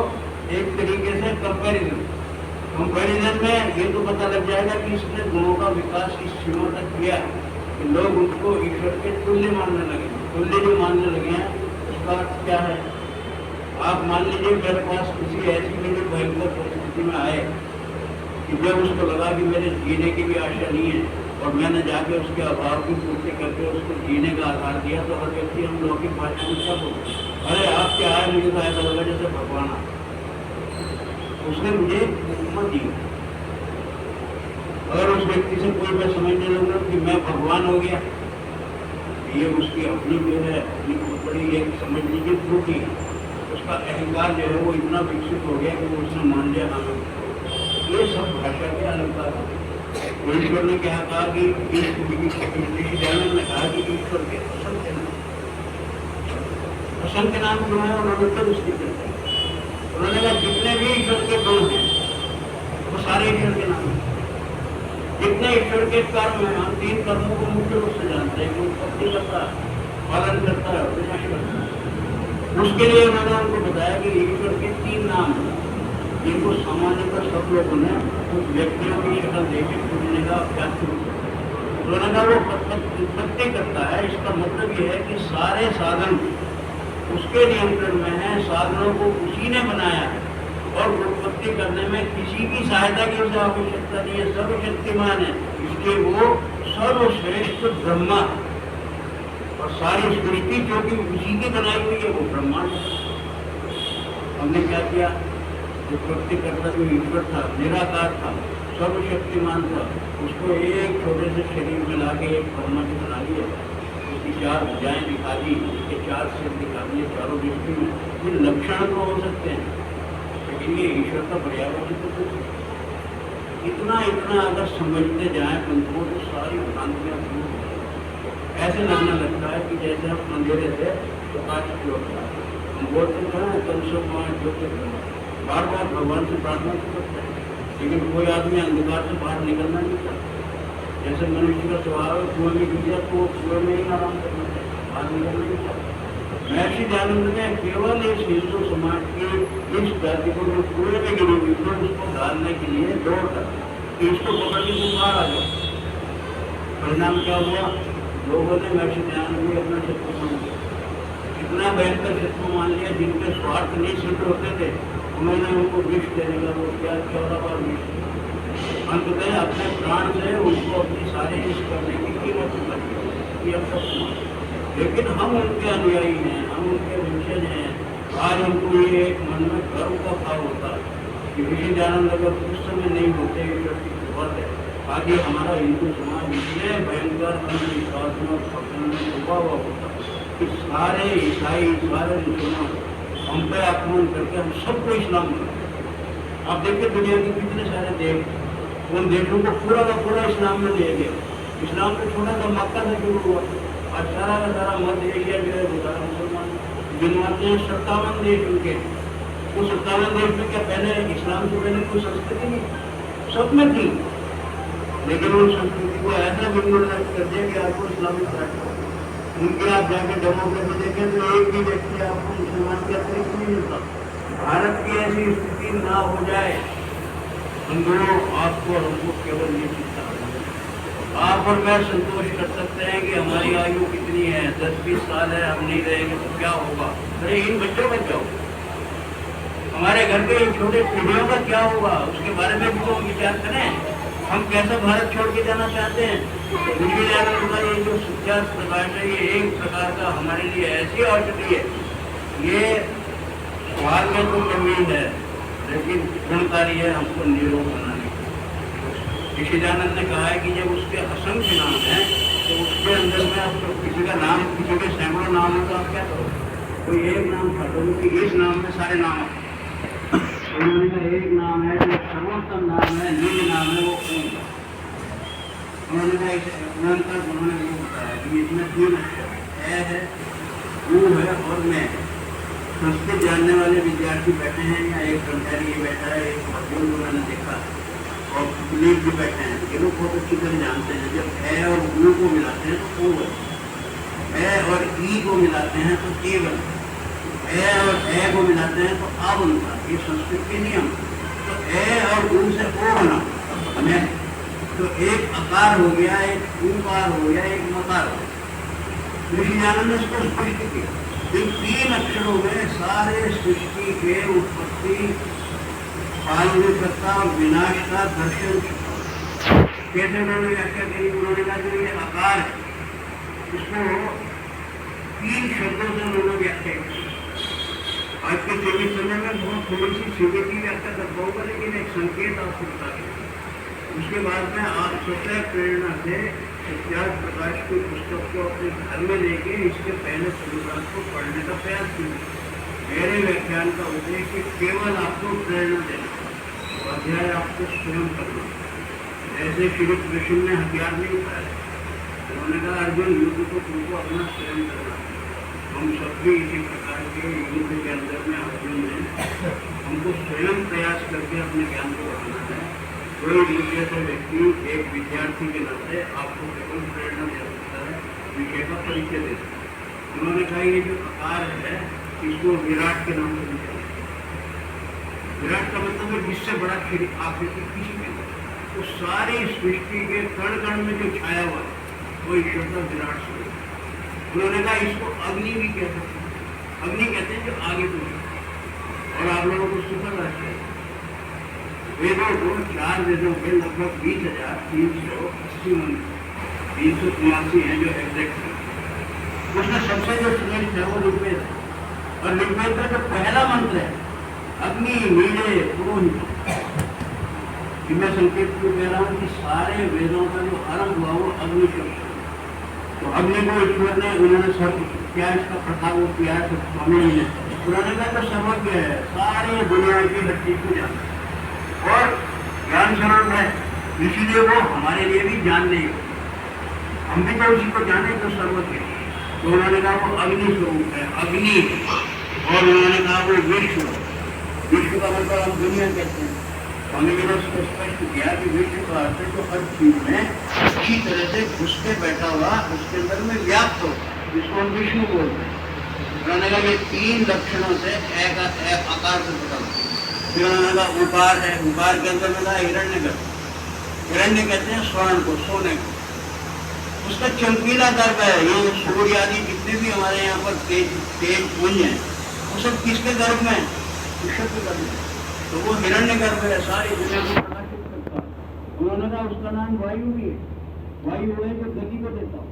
A: एक तरीके से कंपैरिजन में। ये तो पता लग जाएगा कि इसने गुणों का विकास इस सीमा तक किया कि लोग उसको ईश्वर के तुल्य मानने लगे। तुल्य जो मानने लगे हैं उसका क्या है? आप मान लीजिए मेरे पास किसी ऐसी मेरी भयंकर परिस्थिति में आए कि जब उसको लगा कि मेरे जीने की भी आशा नहीं है और मैंने जाके उसके अभाव की पूर्ति करके उसको जीने का आधार दिया, तो हर व्यक्ति हम लौकिक भाषा में क्या बोलते हैं, अरे आप क्या आए, मुझे तो ऐसा लगा जैसे भगवान आ, उसने मुझे मत दी। अगर उस व्यक्ति से कोई मैं समझने लगा कि मैं भगवान हो गया, ये उसकी अपनी जो है अपनी बड़ी एक समझ लीजिए त्रुटि है। उसका अहंकार जो है वो इतना विकसित हो गया कि वो उसने मान लिया हमें। ये सब भाषा के अलंकार है। ईश्वर ने क्या कहा कि दयानंद ने कहा कि ईश्वर के असंख्य नाम, असंख्य नाम जो है उन्होंने तो उसकी करते हैं। उन्होंने कहा जितने भी ईश्वर के गुण हैं वो सारे ईश्वर के नाम हैं। जितने ईश्वर के कर्म हैं, हम 3 कर्मों को मुख्य रूप से जानते हैं कि उत्पत्ति करता है, पालन करता है और विनाश करता है। उसके लिए उन्होंने उनको बताया कि ईश्वर के 3 नाम हैं जिनको सामान्यतः सब लोगों ने कुछ व्यक्तियों की शक्ल देकर पूजने का अभ्यास शुरू किया। उन्होंने कहा वो उत्पत्ति करता है, इसका मतलब ये है कि सारे साधन उसके नियंत्रण में है, साधनों को उसी ने बनाया है और उत्पत्ति करने में किसी की सहायता की उसे आवश्यकता नहीं है, सर्वशक्तिमान है, इसलिए वो सर्वश्रेष्ठ ब्रह्मा और सारी सृष्टि जो कि उसी की बनाई हुई है वो ब्रह्मांड है। हमने क्या किया, उत्पत्ति करता जो ईश्वर था, निराकार था, सर्वशक्तिमान था, उसको एक छोटे से शरीर में ला के एक ब्रह्मा की बना लिया, उसकी 4 भुजाएं दिखा दी, उसके 4 सिर दिखा दिए चारों दृष्टि में। ये लक्षण तो हो सकते हैं लेकिन ये ईश्वर का पर्यावरण तो कुछ इतना अगर समझते जाए उनको तो सारी भ्रांतियाँ दूर हो जाए। ऐसे लगने लगता है कि जैसे हम अंधेरे से प्रकाश की ओर जा रहे हैं। हम बोलते हैं कल से बार बार भगवान से प्रार्थना करते हैं, लेकिन कोई आदमी अंधकार से बाहर निकलना नहीं चाहता। जैसे मनुष्य का स्वभाव है, कुएं में गिर जाए तो कुएं में ही आराम करना चाहिए, बाहर निकलना नहीं चाहता। महर्षि दयानंद ने केवल इस हिंदू समाज की इस जाति को जो कुएं में गिरी हुई थी उसको डालने के लिए दौड़ कर कि इसको पकड़ के तुम बाहर आ जाओ। परिणाम क्या हुआ, लोगों ने महर्षि दयानंद को अपना शत्रु मान लिया, इतना भयंकर शत्रु मान लिया। जिनके स्वार्थ नहीं सिद्ध होते थे उन्होंने उनको विष देने का वो क्या 14 बार अंततः अपने प्राण से उनको अपनी सारी इस करने की कीमत चुकाई, ये अब तक हुआ। लेकिन हम उनके अनुयायी हैं, हम उनके वंशज हैं। आज हमको ये एक मन में गर्व का भाव होता है कि विजयानंद अगर उस समय नहीं होते है आगे हमारा हिंदू समाज इतने भयंकर अंधविश्वास में और पकड़ में डूबा हुआ होता कि सारे ईसाई सारे मुसलमान हम पे आक्रमण करके हम सबको इस्लाम बनाते। आप देखिए दुनिया के कितने सारे देश, उन देशों को पूरा का पूरा इस्लाम में ले गया। इस्लाम को छोटा सा मक्का से शुरू हुआ, और सारा का सारा मध्य एशिया जो है वो सारा मुसलमान गिनवाते हैं। 57 देश उनके, वो 57 देश में क्या पहले इस्लाम से पहले कोई संस्कृति नहीं, सब में थी, लेकिन उन संस्कृति को ऐसा विमोचन कर दिया कि आपको इस्लामिक राष्ट्र उनके आप जाके डेमोक्रेसी देखें तो एक भी व्यक्ति आपको मुसलमान के अतिरिक्त नहीं मिलता। भारत की ऐसी स्थिति ना हो जाए, हम दोनों आपको और हमको केवल ये चिंता है। आप और मैं संतोष कर सकते हैं कि हमारी आयु कितनी है, 10-20 साल है, हम नहीं रहेंगे तो क्या होगा। अरे इन बच्चों का क्या होगा, हमारे घर के इन छोटे पीढ़ियों का क्या होगा, उसके बारे में भी तो विचार करें। हम कैसा भारत छोड़ के जाना चाहते हैं। विजयानंद का ये जो सिद्धार्थ प्रकाश है, ये एक प्रकार का हमारे लिए ऐसी औषधि है, ये स्वाद में तो जमीन है लेकिन गुणकारी है हमको निरोग बनाने की। विजयानंद ने कहा है कि जब उसके असंख्य नाम है तो उसके अंदर में आप तो किसी का नाम, किसी के सैकड़ों नाम है तो आप क्या करो, कोई एक नाम खाते हो कि इस नाम में सारे नाम आते। उन्होंने का एक नाम है जो सर्वोत्तम नाम है, निज नाम है, वो ओम। उन्होंने कहा उन्होंने ये बताया कि इसमें 3 अक्षर है, वो है और मैं। संस्कृत जानने वाले विद्यार्थी बैठे हैं, या एक ब्रह्मचारी ये बैठा है, एक मजदूर उन्होंने देखा, और पुलिस भी बैठे हैं, ये लोग बहुत अच्छी तरह जानते हैं। जब ए और ऊ को मिलाते हैं तो ओ बनता है, ए और ई को मिलाते हैं तो ए बनता है, ए और ए को मिलाते हैं तो आ बनता है। ये संस्कृत के नियम। तो ए और ऊ से ओ बना मैं, तो एक आकार हो गया, एक ऊकार हो गया, एक मकार हो गया। विजयानंद ने इसको स्पष्ट किया। इन 3 अक्षरों में सारे सृष्टि के उत्पत्ति, पालनीकता और विनाश का दर्शन कैसे उन्होंने व्याख्या करी। उन्होंने कहा जो ये आकार है इसको 3 शब्दों से उन्होंने व्याख्या की। आज के 24 समय में बहुत थोड़ी सी सीधे की व्याख्या कर पाऊंगा, लेकिन एक संकेत आपको बता दें। उसके बाद में आप स्वतः प्रेरणा से सिद्धार्थ प्रकाश की पुस्तक को अपने घर में लेके इसके पहले शुरुआत को पढ़ने का प्रयास कीजिए। मेरे व्याख्यान का उद्देश्य केवल आपको प्रेरणा देना, अध्याय आपको स्वयं करना। जैसे श्री कृष्ण ने हथियार नहीं उठाया, उन्होंने कहा अर्जुन युद्ध को तुमको अपना स्वयं करना। हम सब भी इसी प्रकार के युद्ध के अंदर में अर्जुन ने हमको स्वयं प्रयास करके अपने ज्ञान को बढ़ाना है। कोई विषय से व्यक्ति एक विद्यार्थी के नाते आपको केवल प्रेरणा दे सकता है, विषय का परिचय दे सकता है। उन्होंने कहा ये जो आकार है इसको विराट के नाम से लिखा। विराट का मतलब है जिससे बड़ा आकृति किसी में, तो सारी सृष्टि के कण कण में जो छाया हुआ है वो ईश्वर का विराट स्वरूप। उन्होंने कहा इसको अग्नि भी कह सकते हैं। अग्नि कहते हैं जो आगे बढ़े। और आप लोगों को सुपर राष्ट्र वेदों को 4 वेदों के लगभग 20,380 मंत्र 383 हैं जो एग्जैक्ट है। उसमें सबसे जो श्रेष्ठ है वो ऋग्वेद है, और ऋग्वेद का जो पहला मंत्र है अग्नि नीले पुरोहित। मैं संकेत को कह रहा हूँ कि सारे वेदों का जो आरंभ हुआ वो अग्नि शब्द। तो अग्नि को ईश्वर ने उन्होंने सब क्या इसका प्रभाव किया है, तो स्वामी ने पुराने का तो सर्वज्ञ है, सारी दुनिया की हर चीज को जानता है और ज्ञान स्वरूप है, इसीलिए वो हमारे लिए भी जान नहीं हो। हम भी तो उसी को जाने तो सर्वज्ञ। तो उन्होंने कहा वो अग्नि स्वरूप है, अग्नि। और उन्होंने कहा वो विश्व। विश्व का मतलब हम दुनिया कहते हैं। स्वामी जी ने उसको स्पष्ट किया कि विश्व का अर्थ है तो हर चीज में अच्छी तरह से घुस के बैठा हुआ, उसके अंदर में व्याप्त हो, जिसको हम विष्णु बोलते हैं। उन्होंने कहा ये 3 लक्षणों से एक आकार से पता लगता है। फिर उन्होंने कहा उकार है, उकार के अंदर में कहा हिरण्यगर्भ। हिरण्य कहते हैं स्वर्ण को, सोने को। उसका चमकीला गर्भ है। ये सूर्य आदि जितने भी हमारे यहाँ पर तेज पुंज हैं वो सब किसके गर्भ में? ईश्वर के गर्भ में। तो वो हिरण्यगर्भ है, सारी दुनिया को प्रकाशित करता है। उन्होंने कहा उसका नाम वायु भी है, वायु है जो गति को देता है।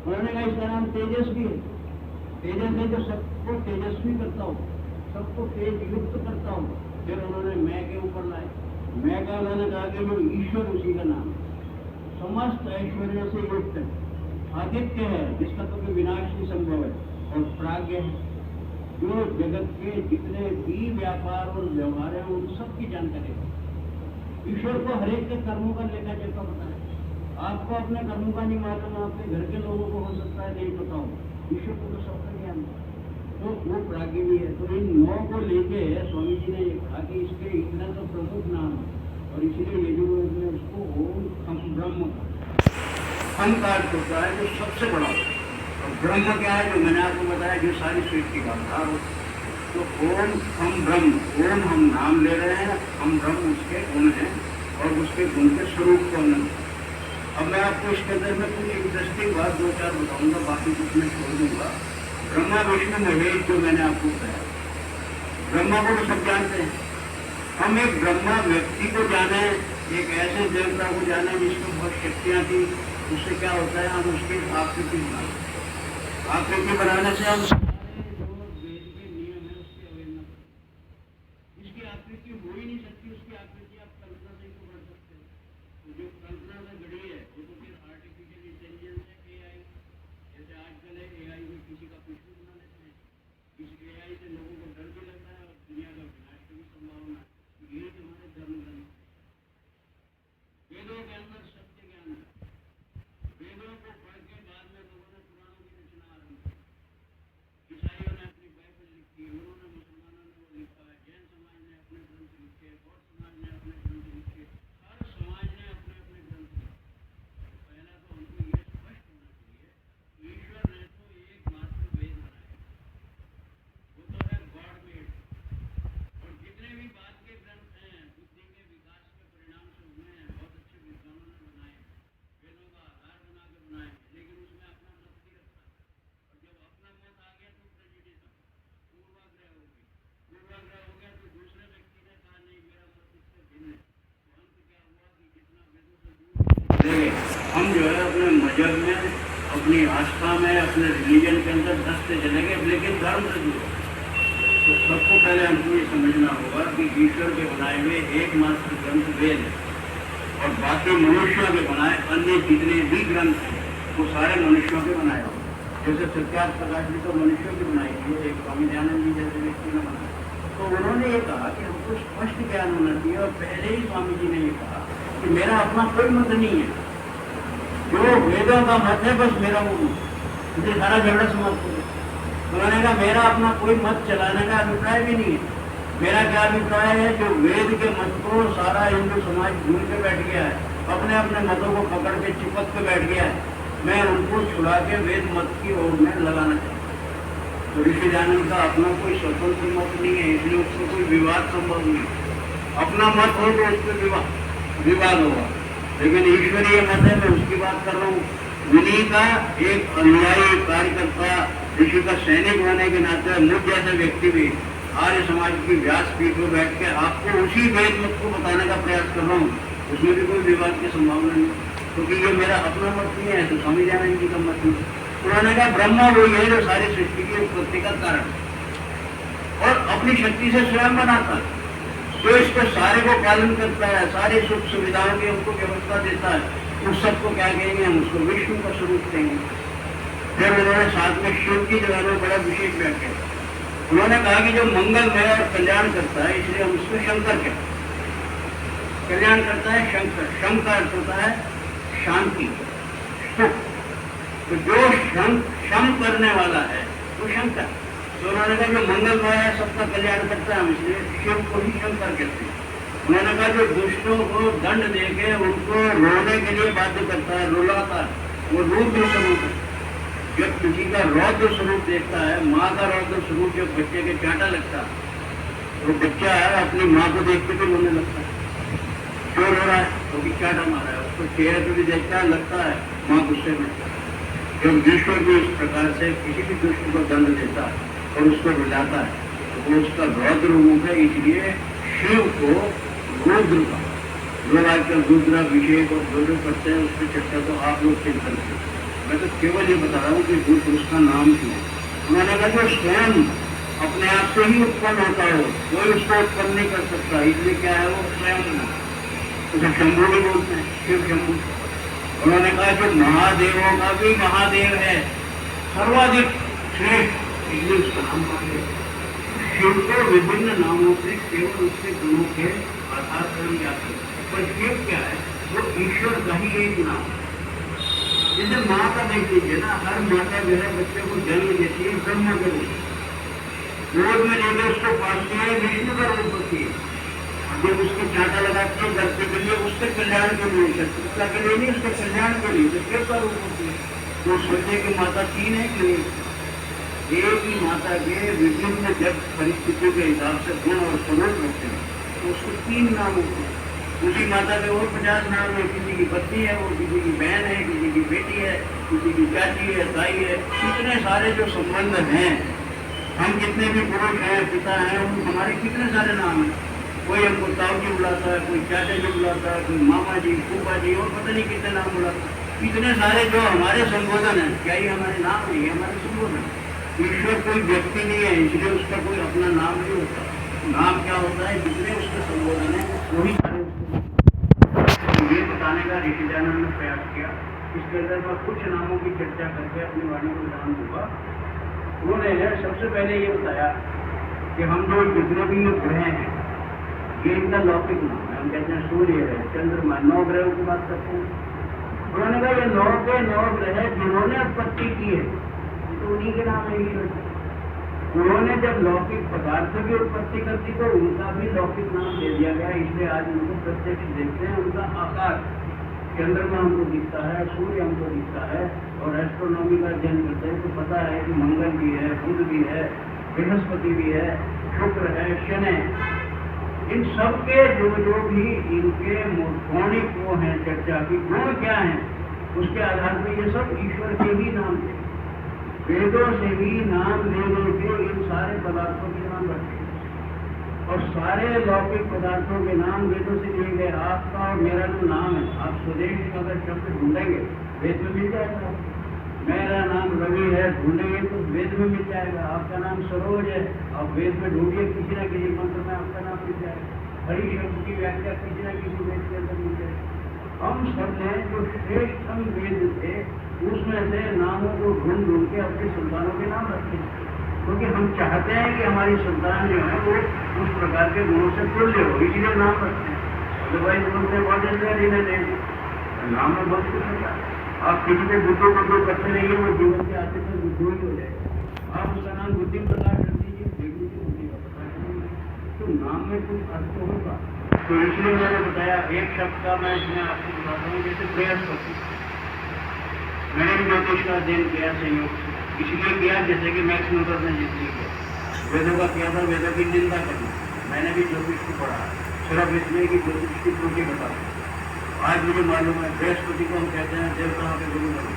A: उन्होंने कहा इसका नाम तेजस भी है, तेजस है जो सबको तेजस्वी करता हो, सबको तेज युक्त करता हो। फिर उन्होंने मैं के ऊपर लाए, मैं का उन्होंने कहा कि जो ईश्वर उसी का नाम है, समस्त ऐश्वर्य से युक्त है, आदित्य है जिसका तो कोई विनाश नहीं संभव है, और प्राज्ञ है जो जगत के जितने भी व्यापार और व्यवहार है उन सब की जानकारी है। ईश्वर को हरेक के कर्मों का लेखा जोखा पता है। आपको अपने कर्मों का नहीं मालूम, आपके घर के लोगों को हो सकता है नहीं पता हो, ईश्वर को तो सबका ज्ञान है, तो वो प्राज्ञ भी है। तो इन नौ को लेके स्वामी जी ने कहा कि इसके इतना तो प्रमुख नाम है, और इसलिए यजुर्वेद में उसको ओम खम ब्रह्म, खम का अर्थ होता है जो सबसे बड़ा होता है, और ब्रह्म क्या है जो मैंने आपको बताया जो सारी सृष्टि का आधार होता है। तो ओम हम ब्रह्म, ओम हम नाम ले रहे हैं, हम ब्रह्म उसके गुण हैं और उसके गुण के स्वरूप को अनंत। अब मैं आपको इसके अंदर में कुछ इंटरेस्टिंग बात दो चार बताऊंगा, बाकी कुछ मैं छोड़ दूंगा। ब्रह्मा विष्णु महेश जो मैंने आपको बताया, ब्रह्मा को तो सब जानते हैं, हम एक ब्रह्मा व्यक्ति को जाने, एक ऐसे देवता को जाने जिसको बहुत शक्तियाँ थी, उससे क्या होता है हम उसकी आकृति बनाते, आकृति बनाने से हम आकृति हो ही नहीं सकती, उसकी आकृति आप कल्पना से तो कर सकते हो, तो जो कल्पना से घड़ी है वो तो फिर आर्टिफिशियल इंटेलिजेंस है, एआई। जैसे आजकल है एआई में किसी का कुछ भी बना लेते हैं, इस एआई से लोगों को डर भी लगता है और दुनिया का विनाश की भी संभावना है। ये तुम्हारे धर्म ग्रंथ वेदों के अंदर सत्य ज्ञान है, वेदों को पढ़ के बाद में लोगों ने पुराणों की रचना आरंभ की। ईसाइयों ने अपनी बाइबल लिखी, उन्होंने मुसलमानों ने वो लिखा, जैन समाज ने अपने ग्रंथ लिखे, बौद्ध समाज ने अपने ग्रंथ लिखे, हर समाज ने अपने अपने ग्रंथ लिखे। पहला तो हमको ये स्पष्ट होना चाहिए, ईश्वर ने तो एकमात्र वेद बनाया, वो तो है गॉड मेड, और जितने भी बाद के ग्रंथ हैं बुद्धि के विकास के परिणाम से हुए हैं, बहुत अच्छे विद्वानों ने बनाए, वेदों का आधार बना के बनाए, लेकिन उसमें अपना मत नहीं रखता, और जब अपना मत आ गया तो प्रेजुडिस आ गया, पूर्वाग्रह हो गई, पूर्वाग्रह हो गया तो दूसरे व्यक्ति ने कहा नहीं मेरा मत इससे भिन्न है, तो अंत क्या हुआ कि जितना वेदों से दूर हम जो है अपने मजहब में, अपनी आस्था में, अपने रिलीजन के अंदर धंसते चले गए, लेकिन धर्म से दूर। तो सबको पहले हमको ये समझना होगा कि ईश्वर के बनाए हुए एकमात्र ग्रंथ वेद है, और बाकी मनुष्यों के बनाए अन्य जितने भी ग्रंथ हैं वो सारे मनुष्यों के बनाए हुए। जैसे सत्यार्थ प्रकाश जी तो मनुष्यों की बनाई थी, एक स्वामी दयानंद जी जैसे व्यक्ति ने बनाया, तो उन्होंने ये कहा कि हमको स्पष्ट ज्ञान होना चाहिए, और पहले ही स्वामी जी ने ये कहा कि मेरा अपना कोई मत नहीं है, जो वेदों का मत है बस मेरा वो मत, मुझे सारा झगड़ा समाप्त हो गया। उन्होंने कहा मेरा अपना कोई मत चलाने का अभिप्राय भी नहीं है, मेरा क्या अभिप्राय है जो वेद के मत को सारा हिंदू समाज भूल के बैठ गया है, अपने अपने मतों को पकड़ के चिपक के बैठ गया है, मैं उनको छुड़ा के वेद मत की ओर में लगाना चाहता हूँ। तो ऋषि दयानंद का अपना कोई स्वतंत्र मत नहीं है, इसलिए उसको कोई विवाद संभव नहीं, अपना मत हो तो उस पर विवाद होगा, लेकिन ईश्वरीय मत है, मैं उसकी बात कर रहा हूँ। विनय का एक अनुयायी कार्यकर्ता, ऋषि का सैनिक होने के नाते मुझ जैसे व्यक्ति भी आर्य समाज की व्यासपीठ पर बैठ के आपको उसी वेद मत को बताने का प्रयास कर रहा हूँ, उसमें भी कोई विवाद की संभावना नहीं, क्योंकि ये मेरा अपना मत नहीं है, तो स्वामी दयानंद जी का मत नहीं। उन्होंने कहा ब्रह्मा वही है जो सारी सृष्टि की उत्पत्ति का कारण और अपनी शक्ति से स्वयं बनाता है, तो इसको सारे को पालन करता है, सारी सुख सुविधाओं की हमको व्यवस्था देता है, उस सबको क्या कहेंगे हम, उसको विष्णु का स्वरूप कहेंगे। फिर उन्होंने साथ में शिव की जो है वो बड़ा विशेष व्याख्या, उन्होंने कहा कि जो मंगलमय और कल्याण करता है इसलिए हम उसको शंकर कहते हैं। कल्याण करता है शंकर, शंकर का अर्थ होता है शांति, सुख, तो जो शम करने वाला है वो शंकर। तो उन्होंने कहा जो मंगलमय है सबका कल्याण करता है, इसलिए शिव को ही शंकर कहते हैं। उन्होंने कहा जो दुष्टों को दंड देके उनको रोने के लिए बाध्य करता है, रुलाता है, वो रुद्र स्वरूप है। जब किसी का रौद्र स्वरूप देखता है, माँ का रौद्र स्वरूप जब बच्चे के चांटा लगता है, तो बच्चा है अपनी माँ को देख के भी रोने लगता है, क्यों रो रहा है, क्योंकि चांटा मारा है, उसको चेहरे पे भी देखता है, लगता है माँ गुस्से में। जब ईश्वर भी इस प्रकार से किसी भी दुष्ट को दंड देता है और उसको रुलाता है, तो वो उसका रौद्र रूप है, इसलिए शिव को रुद्र का लोग आजकल रुद्राभिषेक और रुद्र करते हैं, उसकी चर्चा तो आप लोग फिर करते हैं। मैं तो केवल ये बता रहा हूँ कि रुद्र उसका नाम क्यों है। उन्होंने कहा जो स्वयं अपने आप से ही उत्पन्न होता हो, कोई उसको उत्पन्न नहीं कर सकता, इसलिए क्या है वो स्वयं उसे शंभु भी बोलते हैं, शिव शंभु। उन्होंने कहा जो महादेवों का भी महादेव है, सर्वाधिक श्रेष्ठ, इसलिए उसका नाम महादेव। शिव को विभिन्न नामों से केवल उसके गुणों के आधार पर ही आते हैं, पर शिव क्या है, वो ईश्वर का ही एक नाम है। जैसे माँ का देख लीजिए ना, हर माता जो है बच्चे को जन्म देती है ब्रह्मा के रूप में, गोद में लेकर उसको पालती है विष्णु का रूप होती है, जब उसको चाटा लगाती है धरती के लिए, उसके कल्याण के लिए, शत्रुता के लिए नहीं, उसके कल्याण के लिए, तो शिव का रूप होती है। तो सोचे कि माता तीन है कि एक ही माता के विभिन्न जब परिस्थितियों के हिसाब से गुण और स्वरूप होते हैं, तो उसको तीन नाम होते हैं। उसी माता के और 50 नाम है, किसी की पत्नी है, वो किसी की बहन है, किसी की बेटी है, किसी की चाची है, ताई है, इतने सारे जो संबंध हैं, हम जितने भी पुरुष हैं, पिता हैं, उन हमारे कितने सारे नाम हैं। कोई हमको ताऊ जी बुलाता है, कोई चाचा जी बुलाता है, कोई मामा जी, फूफा जी, और पता नहीं कितने नाम बुलाता है। इतने सारे जो हमारे संबोधन है, क्या ये हमारे नाम नहीं है, हमारे संबोधन। ईश्वर कोई व्यक्ति नहीं है, इसलिए उसका कोई अपना नाम नहीं होता। नाम क्या होता है, जितने उसके संबोधन है वही सारे उसके। ये बताने का ऋषिदानंद ने प्रयास किया। इसके अंदर मैं कुछ नामों की चर्चा करके अपनी वाणी को विराम दूंगा। उन्होंने सबसे पहले ये बताया कि हम जो जितने भी ग्रह हैं, ये इनका लौकिक नाम है। हम कहते हैं सूर्य है, चंद्रमा, 9 ग्रहों की बात करते हैं। उन्होंने कहा ये 9 के 9 ग्रह जिन्होंने उत्पत्ति की है, तो उन्हीं के नाम है ईश्वर। उन्होंने जब लौकिक पदार्थों की उत्पत्ति कर दी तो उनका भी लौकिक नाम दे दिया गया, इसलिए आज उनको प्रत्यक्ष देखते हैं। उनका आकार, चंद्रमा हमको दिखता है, सूर्य हमको दिखता है, और एस्ट्रोनॉमी का अध्ययन करते हैं तो पता है कि मंगल भी है, बुध भी है, बृहस्पति भी है, शुक्र है, शनि। इन सब के जो भी इनके मौलिक वो हैं चर्चा की गुण क्या है, उसके आधार पर ये सब ईश्वर के ही नाम थे। वेदों से भी नाम ले लेके इन सारे पदार्थों के नाम रखे, और सारे लौकिक पदार्थों के नाम वेदों से लिए गए। आपका और मेरा जो नाम है, आप स्वदेश का अगर शब्द ढूंढेंगे वेद में मिल जाएगा। मेरा नाम रवि है, ढूंढेंगे तो वेद में मिल जाएगा। आपका नाम सरोज है, आप वेद में ढूंढिए, किसी न किसी मंत्र में आपका नाम मिल जाएगा। हरि शब्द की व्याख्या किसी न किसी वेद के अंदर मिल जाएगी। हम सब ने जो श्रेष्ठतम वेद थे, उसमें से नामों को ढूंढ ढूंढ के अपनी संतानों के नाम रखते हैं, क्योंकि हम चाहते हैं कि हमारी संतान जो है वो उस प्रकार के गुणों से तुल्य हो, इसलिए नाम रखते हैं। अदरवाइज बोलते बहुत जल्दी नाम में बहुत कुछ होता है। आप किसी पे बुद्धू करते रहिए, वो जीवन के आते तक बुद्धू ही हो जाएगा। आप उसका नाम बुद्धि प्रकाश कर दीजिए, देखिए बुद्धि का प्रकाश नहीं, तो नाम में कुछ अर्थ होगा। तो इसलिए मैंने बताया, एक शब्द का मैं इसमें आपको बताता हूँ, जैसे बृहस्पति। मैंने भी ज्योतिष का अध्ययन किया संयोग से, इसलिए किया जैसे कि मैक्स नोटर ने जिसलिए किया, वेदों का किया था, वेदों की निंदा करनी। मैंने भी ज्योतिष को पढ़ा, सिर्फ इसलिए कि ज्योतिष की त्रुटि बता। आज मुझे मालूम है बृहस्पति को हम कहते हैं देवताओं के गुरु बने।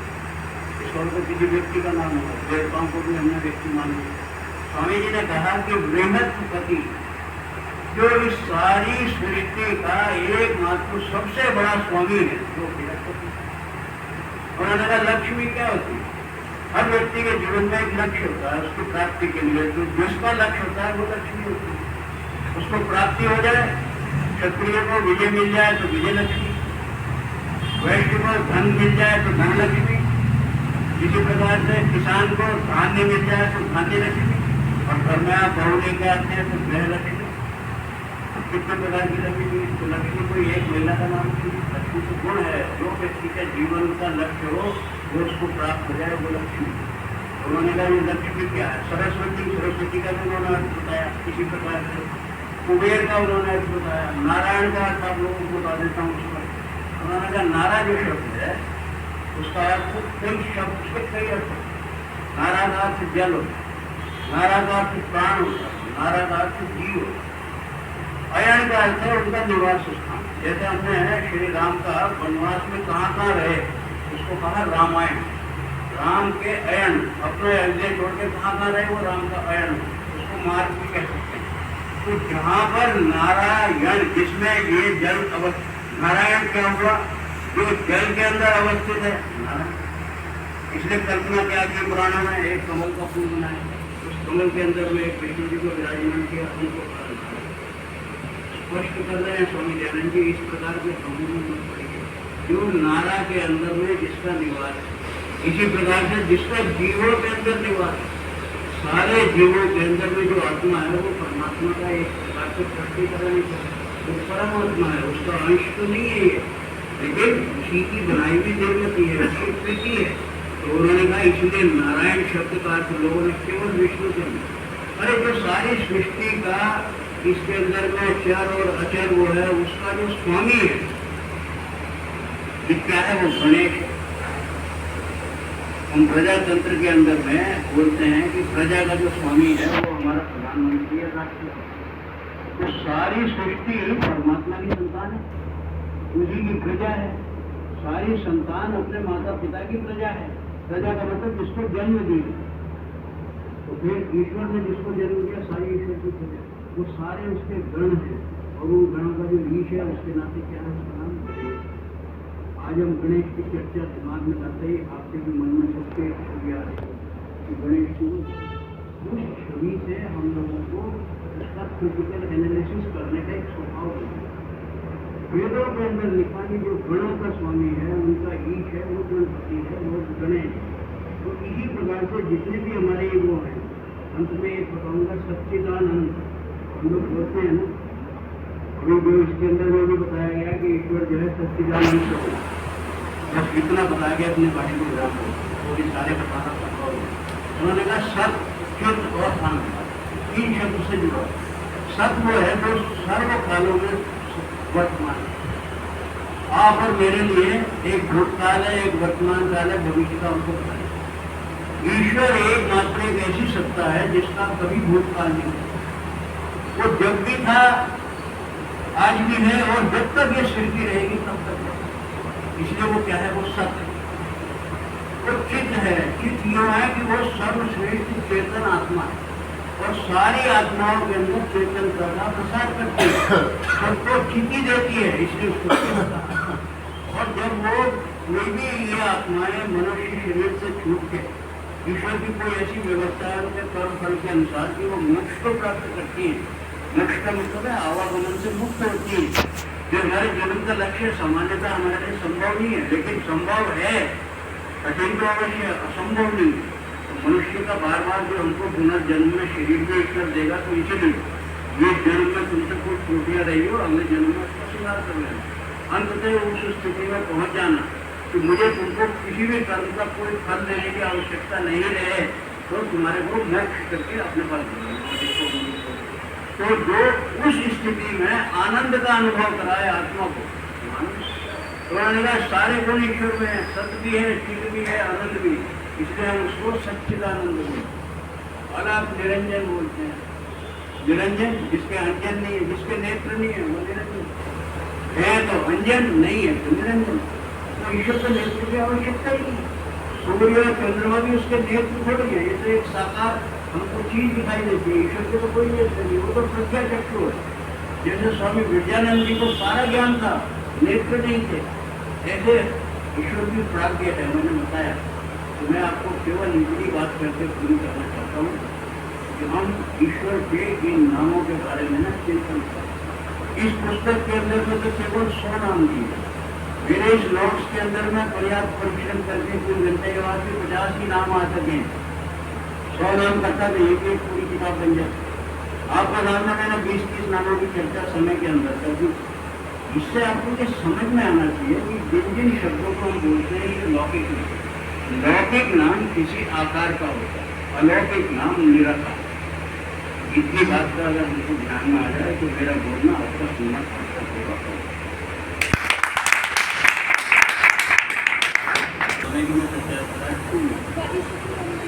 A: ईश्वर को किसी व्यक्ति का नाम है, देवताओं को भी हमने व्यक्ति मान लिया। स्वामी जी ने कहा कि बृहस्पति जो इस सारी सृष्टि का एकमात्र सबसे बड़ा स्वामी है, जो बृहस्पति। उन्होंने कहा लक्ष्मी क्या होती है? हर व्यक्ति के जीवन में एक लक्ष्य होता है, उसकी प्राप्ति के लिए जो जिसका लक्ष्य होता है वो लक्ष्मी होती है। उसको प्राप्ति हो जाए, क्षत्रिय को विजय मिल जाए तो विजय लक्ष्मी, वैश्य को धन मिल जाए तो धन लक्ष्मी, किसी प्रकार से किसान को धान्य मिल जाए तो धान्य लक्ष्मी, और घर में आप बहु लेके आते हैं तो गृह लक्ष्मी। कितने प्रकार की लक्ष्मी? तो लक्ष्मी कोई एक महिला का नाम नहीं, लक्ष्मी तो गुण है, जो व्यक्ति के जीवन का लक्ष्य हो वो उसको प्राप्त हो जाए, वो लक्ष्मी। उन्होंने कहा ये लक्ष्मी क्या है? सरस्वती का भी उन्होंने अर्थ बताया किसी प्रकार से, कुबेर का उन्होंने अर्थ बताया, नारायण का अर्थ आप लोगों को बता देता हूँ। उन्होंने कहा नारा जो शब्द है उसका अर्थ कई शब्द से कई अर्थ। नारा का अर्थ जल होता है, नारा का अर्थ प्राण होता है, नारा का अर्थ जीव होता है, अयन का अर्थ है उनका निवास स्थान। जैसे हमने श्री राम का वनवास में कहाँ रहे, उसको कहा रामायण। राम के अयन, अपने अयोध्या छोड़ के कहाँ रहे, वो राम का अयन, उसको मार्ग भी कह सकते हैं। तो जहाँ पर नारायण, जिसमें ये जल नारायण क्या हुआ, जो जल के अंदर अवस्थित है नारायण। इसलिए कल्पना क्या की पुराणों में, एक कमल का फूल बनाया, उस कमल के अंदर में एक कृष्ण जी को विराजमान किया, उनको स्पष्ट कर रहे हैं स्वामी दयानंद जी। इस प्रकार के संबंध पड़ेंगे जो नारा के अंदर में जिसका निवास है, इसी प्रकार से जिसका जीवों के अंदर निवास है, सारे जीवों के अंदर में जो आत्मा है वो परमात्मा का एक प्रकार से प्रकटीकरण है, वो परमात्मा है, उसका अंश तो नहीं है ये, लेकिन उसी की बनाई हुई देवती है, उसकी प्रीति है। तो उन्होंने कहा इसलिए नारायण शब्द का अर्थ लोगों ने केवल विष्णु से लिया। अरे जो सारी सृष्टि का इसके अंदर में चर और अचर वो है, उसका जो स्वामी है क्या है, वो गणेश है। हम प्रजातंत्र के अंदर में बोलते हैं कि प्रजा का जो स्वामी है वो हमारा प्रधानमंत्री है, राष्ट्रपति। तो सारी सृष्टि परमात्मा की संतान है, उसी की प्रजा है। सारी संतान अपने माता पिता की प्रजा है। प्रजा का मतलब जिसको जन्म दिया, तो फिर ईश्वर ने जिसको जन्म दिया सारी ईश्वर की प्रजा, वो सारे उसके गण हैं। और वो गणों का जो ईश है उसके नाते क्या है, उसका नाम गणेश। आज हम गणेश की चर्चा दिमाग में लाते ही आपके भी मन में सबके छवि आ रही है कि गणेश जी उस छवि से हम लोगों को उसका क्रिटिकल एनालिसिस करने का एक स्वभाव है। वेदों के अंदर लिखा कि जो गणों का स्वामी है, उनका ईश है, वो गणपति है, वो गणेश। तो इसी प्रकार से जितने भी हमारे वो हैं, अंत में एक बताऊंगा सच्चिदानंद हम लोग बोलते हैं ना, अभी जो इसके अंदर में भी बताया गया कि ईश्वर जो है सच्चिदानंद से होगा। बस इतना बताया गया अपने बारे में विराम को, वो भी सारे बताना संभव है। उन्होंने कहा सत, चित और आनंद, तीन शब्द से जुड़ा। सत वो है जो सर्व कालों में वर्तमान है। आप और मेरे लिए एक भूतकाल है, एक वर्तमान काल है, भविष्य का उनको पता है। ईश्वर एकमात्र एक ऐसी सत्ता है जिसका कभी भूतकाल नहीं है। वो जब भी था, आज भी है, और जब तक ये सृष्टि रहेगी तब तक है। इसलिए वो क्या है, वो सत्य है। वो चित्त है। चित्त यह है कि वो सर्वश्रेष्ठ चेतन आत्मा है और सारी आत्माओं के अंदर चेतन का प्रसार करती है, सबको चिति देती है, इसलिए उसको चित्त कहा। और जब वो कोई भी ये आत्माएं मनुष्य शरीर से छूट के ईश्वर की कोई ऐसी व्यवस्था है उनके कर्म फल के अनुसार कि वो मोक्ष को प्राप्त करती है। मोक्ष का मतलब है आवागमन से मुक्त होती है, जो हमारे जीवन का लक्ष्य सामान्यतः हमारे लिए संभव नहीं है, लेकिन संभव है, कठिन तो अवश्य, असंभव नहीं। तो मनुष्य का बार बार जो हमको पुनर्जन्म में शरीर में ईश्वर देगा, तो इसलिए ये जन्म में तुमसे कुछ त्रुटियां रही हो, अगले जन्म में उसका सुधार कर लेना। अंततः उस स्थिति में पहुंच जाना कि मुझे तुमको किसी भी कर्म का कोई फल देने की आवश्यकता नहीं रहे, तो तुम्हारे को मोक्ष करके अपने पास तो जो उस स्थिति में आनंद का अनुभव कराए आत्मा को, तो सारे गुण ईश्वर में है, सत्य भी है, चित्त भी है, आनंद भी, इसलिए हम उसको सच्चिदानंद बोलते हैं। और आप निरंजन बोलते हैं। निरंजन जिसके अंजन नहीं है, जिसके नेत्र नहीं है, वो निरंजन है। तो अंजन नहीं है तो निरंजन। तो ईश्वर को नेत्र की आवश्यकता ही नहीं। सूर्य और चंद्रमा भी उसके नेत्र थोड़ी है, ये तो एक साकार हमको चीज दिखाई देती है। ईश्वर के तो कोई नेत्र नहीं, वो तो प्रज्ञा चक्षु है। जैसे स्वामी विद्यानंद जी को सारा ज्ञान था, नेत्र नहीं थे, ऐसे ईश्वर की प्राज्ञ है, मैंने बताया। तो मैं आपको केवल इतनी बात करके पूरी करना चाहता हूँ कि हम ईश्वर के इन नामों के बारे में न चिंतन करें। इस पुस्तक के अंदर में तो केवल 100 नाम दिए। मेरे इस नोट्स के अंदर में पर्याप्त परिश्रम करके कुछ घंटे के बाद भी 50 ही नाम आ सके। 100 नाम करता तो एक पूरी किताब बन जाती। आपका नाम में मैंने 20-30 नामों की चर्चा समय के अंदर कर दी। इससे आपको ये समझ में आना चाहिए कि जिन जिन शब्दों को हम बोलते हैं ये लौकिक नहीं। लौकिक नाम किसी आकार का होता है, अलौकिक नाम निराकार। इतनी बात का अगर हमको ध्यान में आ जाए तो मेरा बोलना आपका सुनना सार्थक होगा।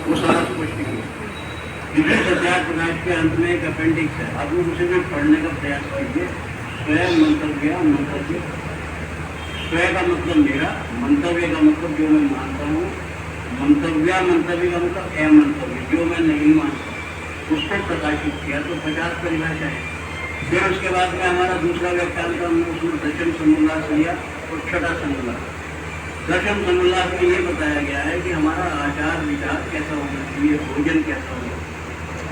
A: वो सारा स्पष्ट किया। सत्यार्थ प्रकाश के अंत में एक अपेंडिक्स है, आप लोग उसे भी पढ़ने का प्रयास कीजिए। स्वयं मंतव्य, मंतव्य स्वयं का मतलब मेरा, मंतव्य का मतलब जो मैं मानता हूँ, मंतव्य मंतव्य का मतलब अमंतव्य जो मैं नहीं मानता। उसको प्रकाशित किया तो 50 परिभाषाएं। फिर उसके बाद में हमारा दूसरा व्याख्यान का हमने उसमें दशम समुल्लास लिया और छठा समुल्लास। दशम समुल्लास में ये बताया गया है कि हमारा आचार विचार कैसा होना चाहिए, भोजन कैसा होना।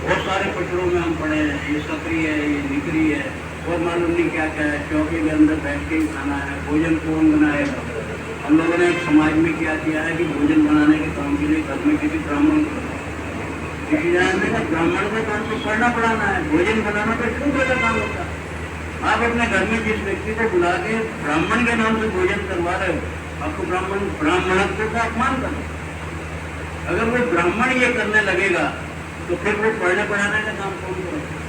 A: बहुत सारे पटरों में हम पढ़े हैं, ये सक्रिय है, ये निक्रिय है, और मालूम नहीं क्या क्या है। चौके के अंदर बैठ के ही खाना है, भोजन कौन बनाएगा। हम लोगों ने एक समाज में क्या किया है कि भोजन बनाने के काम के लिए घर में किसी ब्राह्मण को, किसी जानने का ब्राह्मण का काम तो पढ़ना पढ़ाना है, भोजन बनाना तो शूद्र का काम होता है। आप अपने घर में जिस व्यक्ति को बुला के ब्राह्मण के नाम से भोजन करवा रहे हो, आपको ब्राह्मणत्व का अपमान कर रहे हो। अगर वो ब्राह्मण ये करने लगेगा तो फिर वो पढ़ने पढ़ाने का काम कौन करेगा।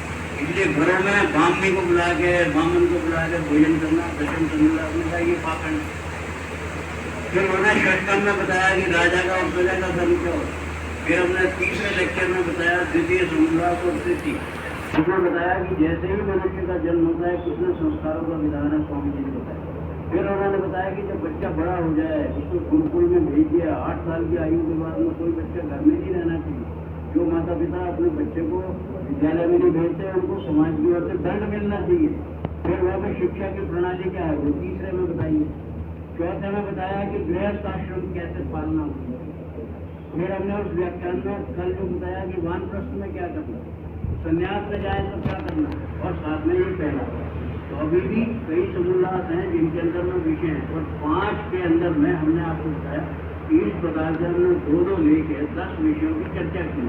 A: इसलिए घरों में ब्राह्मणी को बुला के, ब्राह्मण को बुला के भोजन करना दशम समुल्लास में का ये पाखंड। फिर उन्होंने षष्टम में बताया कि राजा का और प्रजा का धर्म क्या होता। फिर हमने तीसरे लेक्चर में बताया द्वितीय समुल्लास और तृतीय, उसमें बताया कि जैसे ही मनुष्य का जन्म होता है कितने संस्कारों का विधान है, स्वामी जी ने बताया। फिर उन्होंने बताया कि जब बच्चा बड़ा हो जाए उसको गुरुकुल में भेज दिया। 8 साल की आयु के बाद में कोई बच्चा घर में नहीं रहना चाहिए। जो माता पिता अपने बच्चे को विद्यालय में नहीं भेजते उनको समाज की ओर से दंड मिलना चाहिए। फिर वहाँ पे शिक्षा की प्रणाली क्या है वो तीसरे में बताइए। चौथे में बताया कि गृहस्थ आश्रम कैसे पालना होती है। फिर हमने उस व्याख्यान में कल जो बताया कि वानप्रस्थ में क्या करना, संन्यास में जाए तो क्या करना, और साथ में ये पहला। तो अभी भी कई समुल्लास हैं जिनके अंदर में विषय हैं, और 5 के अंदर में हमने आपको बताया इस प्रकार से हमने 2 लेके 10 विषयों की चर्चा की।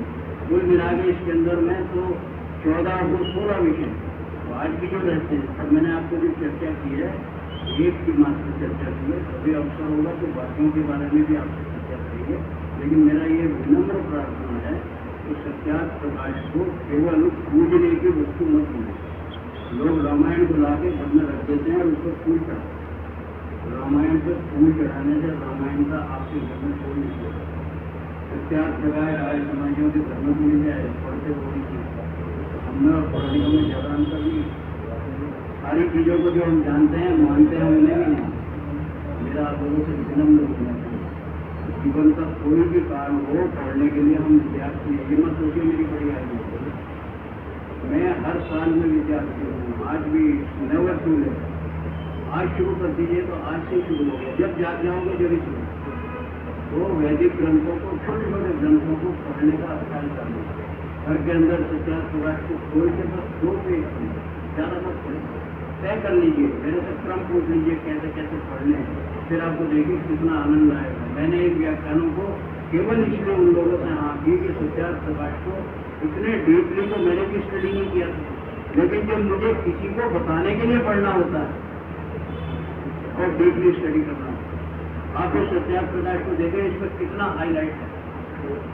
A: कुल मिला के इसके अंदर में तो 14 और 16 विषय। तो आज भी जो रहते हैं अब मैंने आपको जो चर्चा की है एक की मात्र चर्चा की है। कभी अवसर होगा तो बाकियों के बारे में भी आपसे चर्चा करेंगे। लेकिन मेरा ये विनम्र प्रार्थना है कि सत्यार्थ प्रकाश को केवल पूजने की वस्तु मत होगी। लोग रामायण को ला के घर में रख देते हैं और उसको फूल चढ़ाते हैं। रामायण पर फूल चढ़ाने से रामायण का आपके घर में कोई नहीं होगा। सत्यार्थ प्रकाश आए समाजियों के घर में मिल जाए पढ़ते वो नहीं चीज हमने और पढ़ने में ज़्यादा अंतर नहीं। सारी चीज़ों को जो हम जानते हैं मानते हैं उन्हें भी नहीं। मेरा आप लोगों से विनम्र होना चाहिए। जीवन का कोई भी कारण हो पढ़ने के लिए हम विद्यार्थी हैं। ये मत सोचिए मेरी बड़ी आयु है। मैं हर साल में विद्यार्थी हूँ। आज भी नेवर टू लेट। आज शुरू कर दीजिए तो आज से शुरू हो गया। जब जाग जाओगे जब शुरू तो वैदिक ग्रंथों को, छोटे छोटे ग्रंथों को पढ़ने का अभ्यास करना। घर के अंदर सत्यार्थ प्रकाश को खोल के बस 2 पेज ज़्यादा मत पढ़े, तय कर लीजिए। मेरे से क्रम पूछ लीजिए कैसे कैसे पढ़ने हैं, फिर आपको देखिए कितना आनंद आएगा। मैंने इन व्याख्यानों को केवल इसलिए उन लोगों से हाँ की कि सत्यार्थ प्रकाश को इतने डीपली तो मैंने भी स्टडी नहीं किया था, लेकिन जब मुझे किसी को बताने के लिए पढ़ना होता है और डीपली स्टडी करना होता है। आप जो सत्यार्थ प्रकाश को देखें इस पर कितना हाईलाइट है,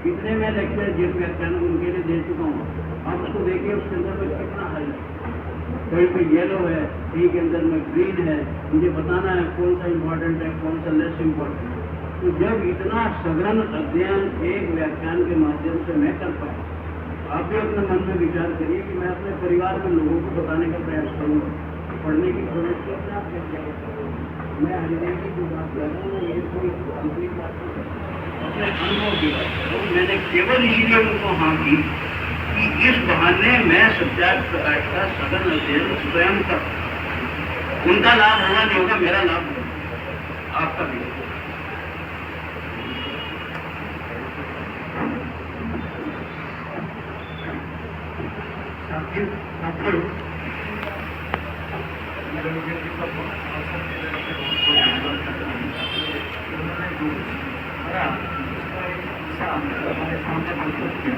A: कितने मैं लेक्चर जिन व्याख्यान उनके लिए दे चुका हूँ। आप उसको देखिए उसके अंदर में कितना हाईलाइट, कहीं पे येलो है, कहीं के अंदर में ग्रीन है। मुझे बताना है कौन सा इम्पोर्टेंट है कौन सा लेस इम्पोर्टेंट है। तो जब इतना सघन अध्ययन एक व्याख्यान के माध्यम से मैं कर पाया, आप भी अपने मन में विचार करिए कि मैं अपने परिवार में लोगों को बताने का प्रयास करूँगा। पढ़ने की प्रवृत्ति अपने आप क्या मैं हरिदेव की जो बात कर रहा हूँ ये कोई कंप्लीट बात नहीं है, अपने अनुभव की बात। तो मैंने केवल इसीलिए उनको हाँ की कि इस बहाने मैं सत्यार्थ प्रकाश का सघन अध्ययन स्वयं कर, उनका लाभ होगा नहीं होगा, मेरा लाभ होगा, आपका भी। हमारे सामने प्रस्तुत किया।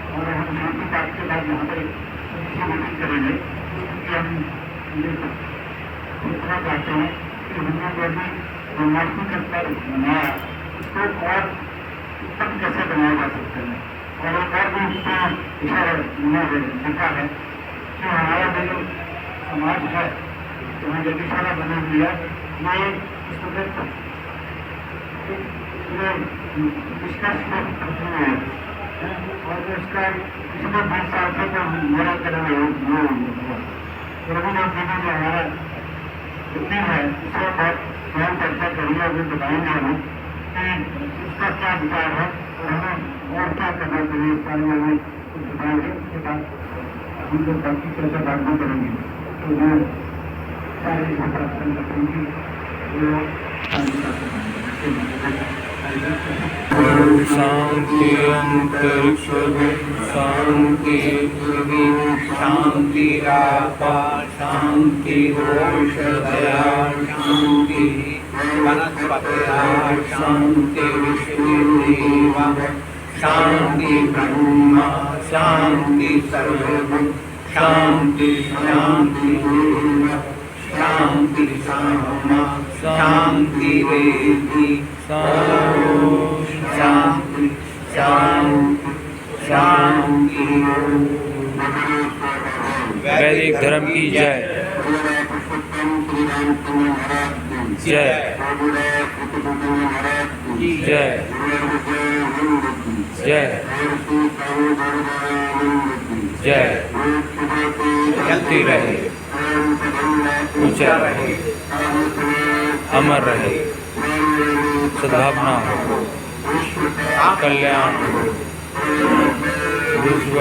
A: और हम शांति पाठ के बाद यहाँ पर करेंगे कि हम इतना चाहते हैं कि हमने जो भी ब्रह्मांड का स्तर बनाया उसको और उत्तम कैसे बनाया जा सकता है। और भी उसका विषय लिखा है कि हमारा जो समाज है तो हम यज्ञशाला बना दिया ये डिस्कस है और इसका पिछले 20 साल से तो मेरा करेंगे रघुनाथ जी ने जो हमारा जितनी है इसको बहुत ध्यान चर्चा करिए, अभी बताएंगे हमें कि इसका क्या विचार है और हमें और क्या करना चाहिए इस बारे में हमें कुछ बताएंगे। उसके बाद हम लोग बाकी चर्चा बाद में करेंगे। तो मैं सारे प्रार्थना करूँगी जो
B: शांति अंतरिक्ष शांति पृथ्वी शांति आकाश शांति दया शांति वनस्पतया शांति विश्वदेवा शांति ब्रह्म शांति सर्वभूत शांति शांति शांति सामा शांति रेति शांति शांति शांति। वैदिक धर्म की जय जय जय जय जय। चलती रहे, ऊंचा रहे, अमर रहे, सद्भावना हो, कल्याण हो, विश्व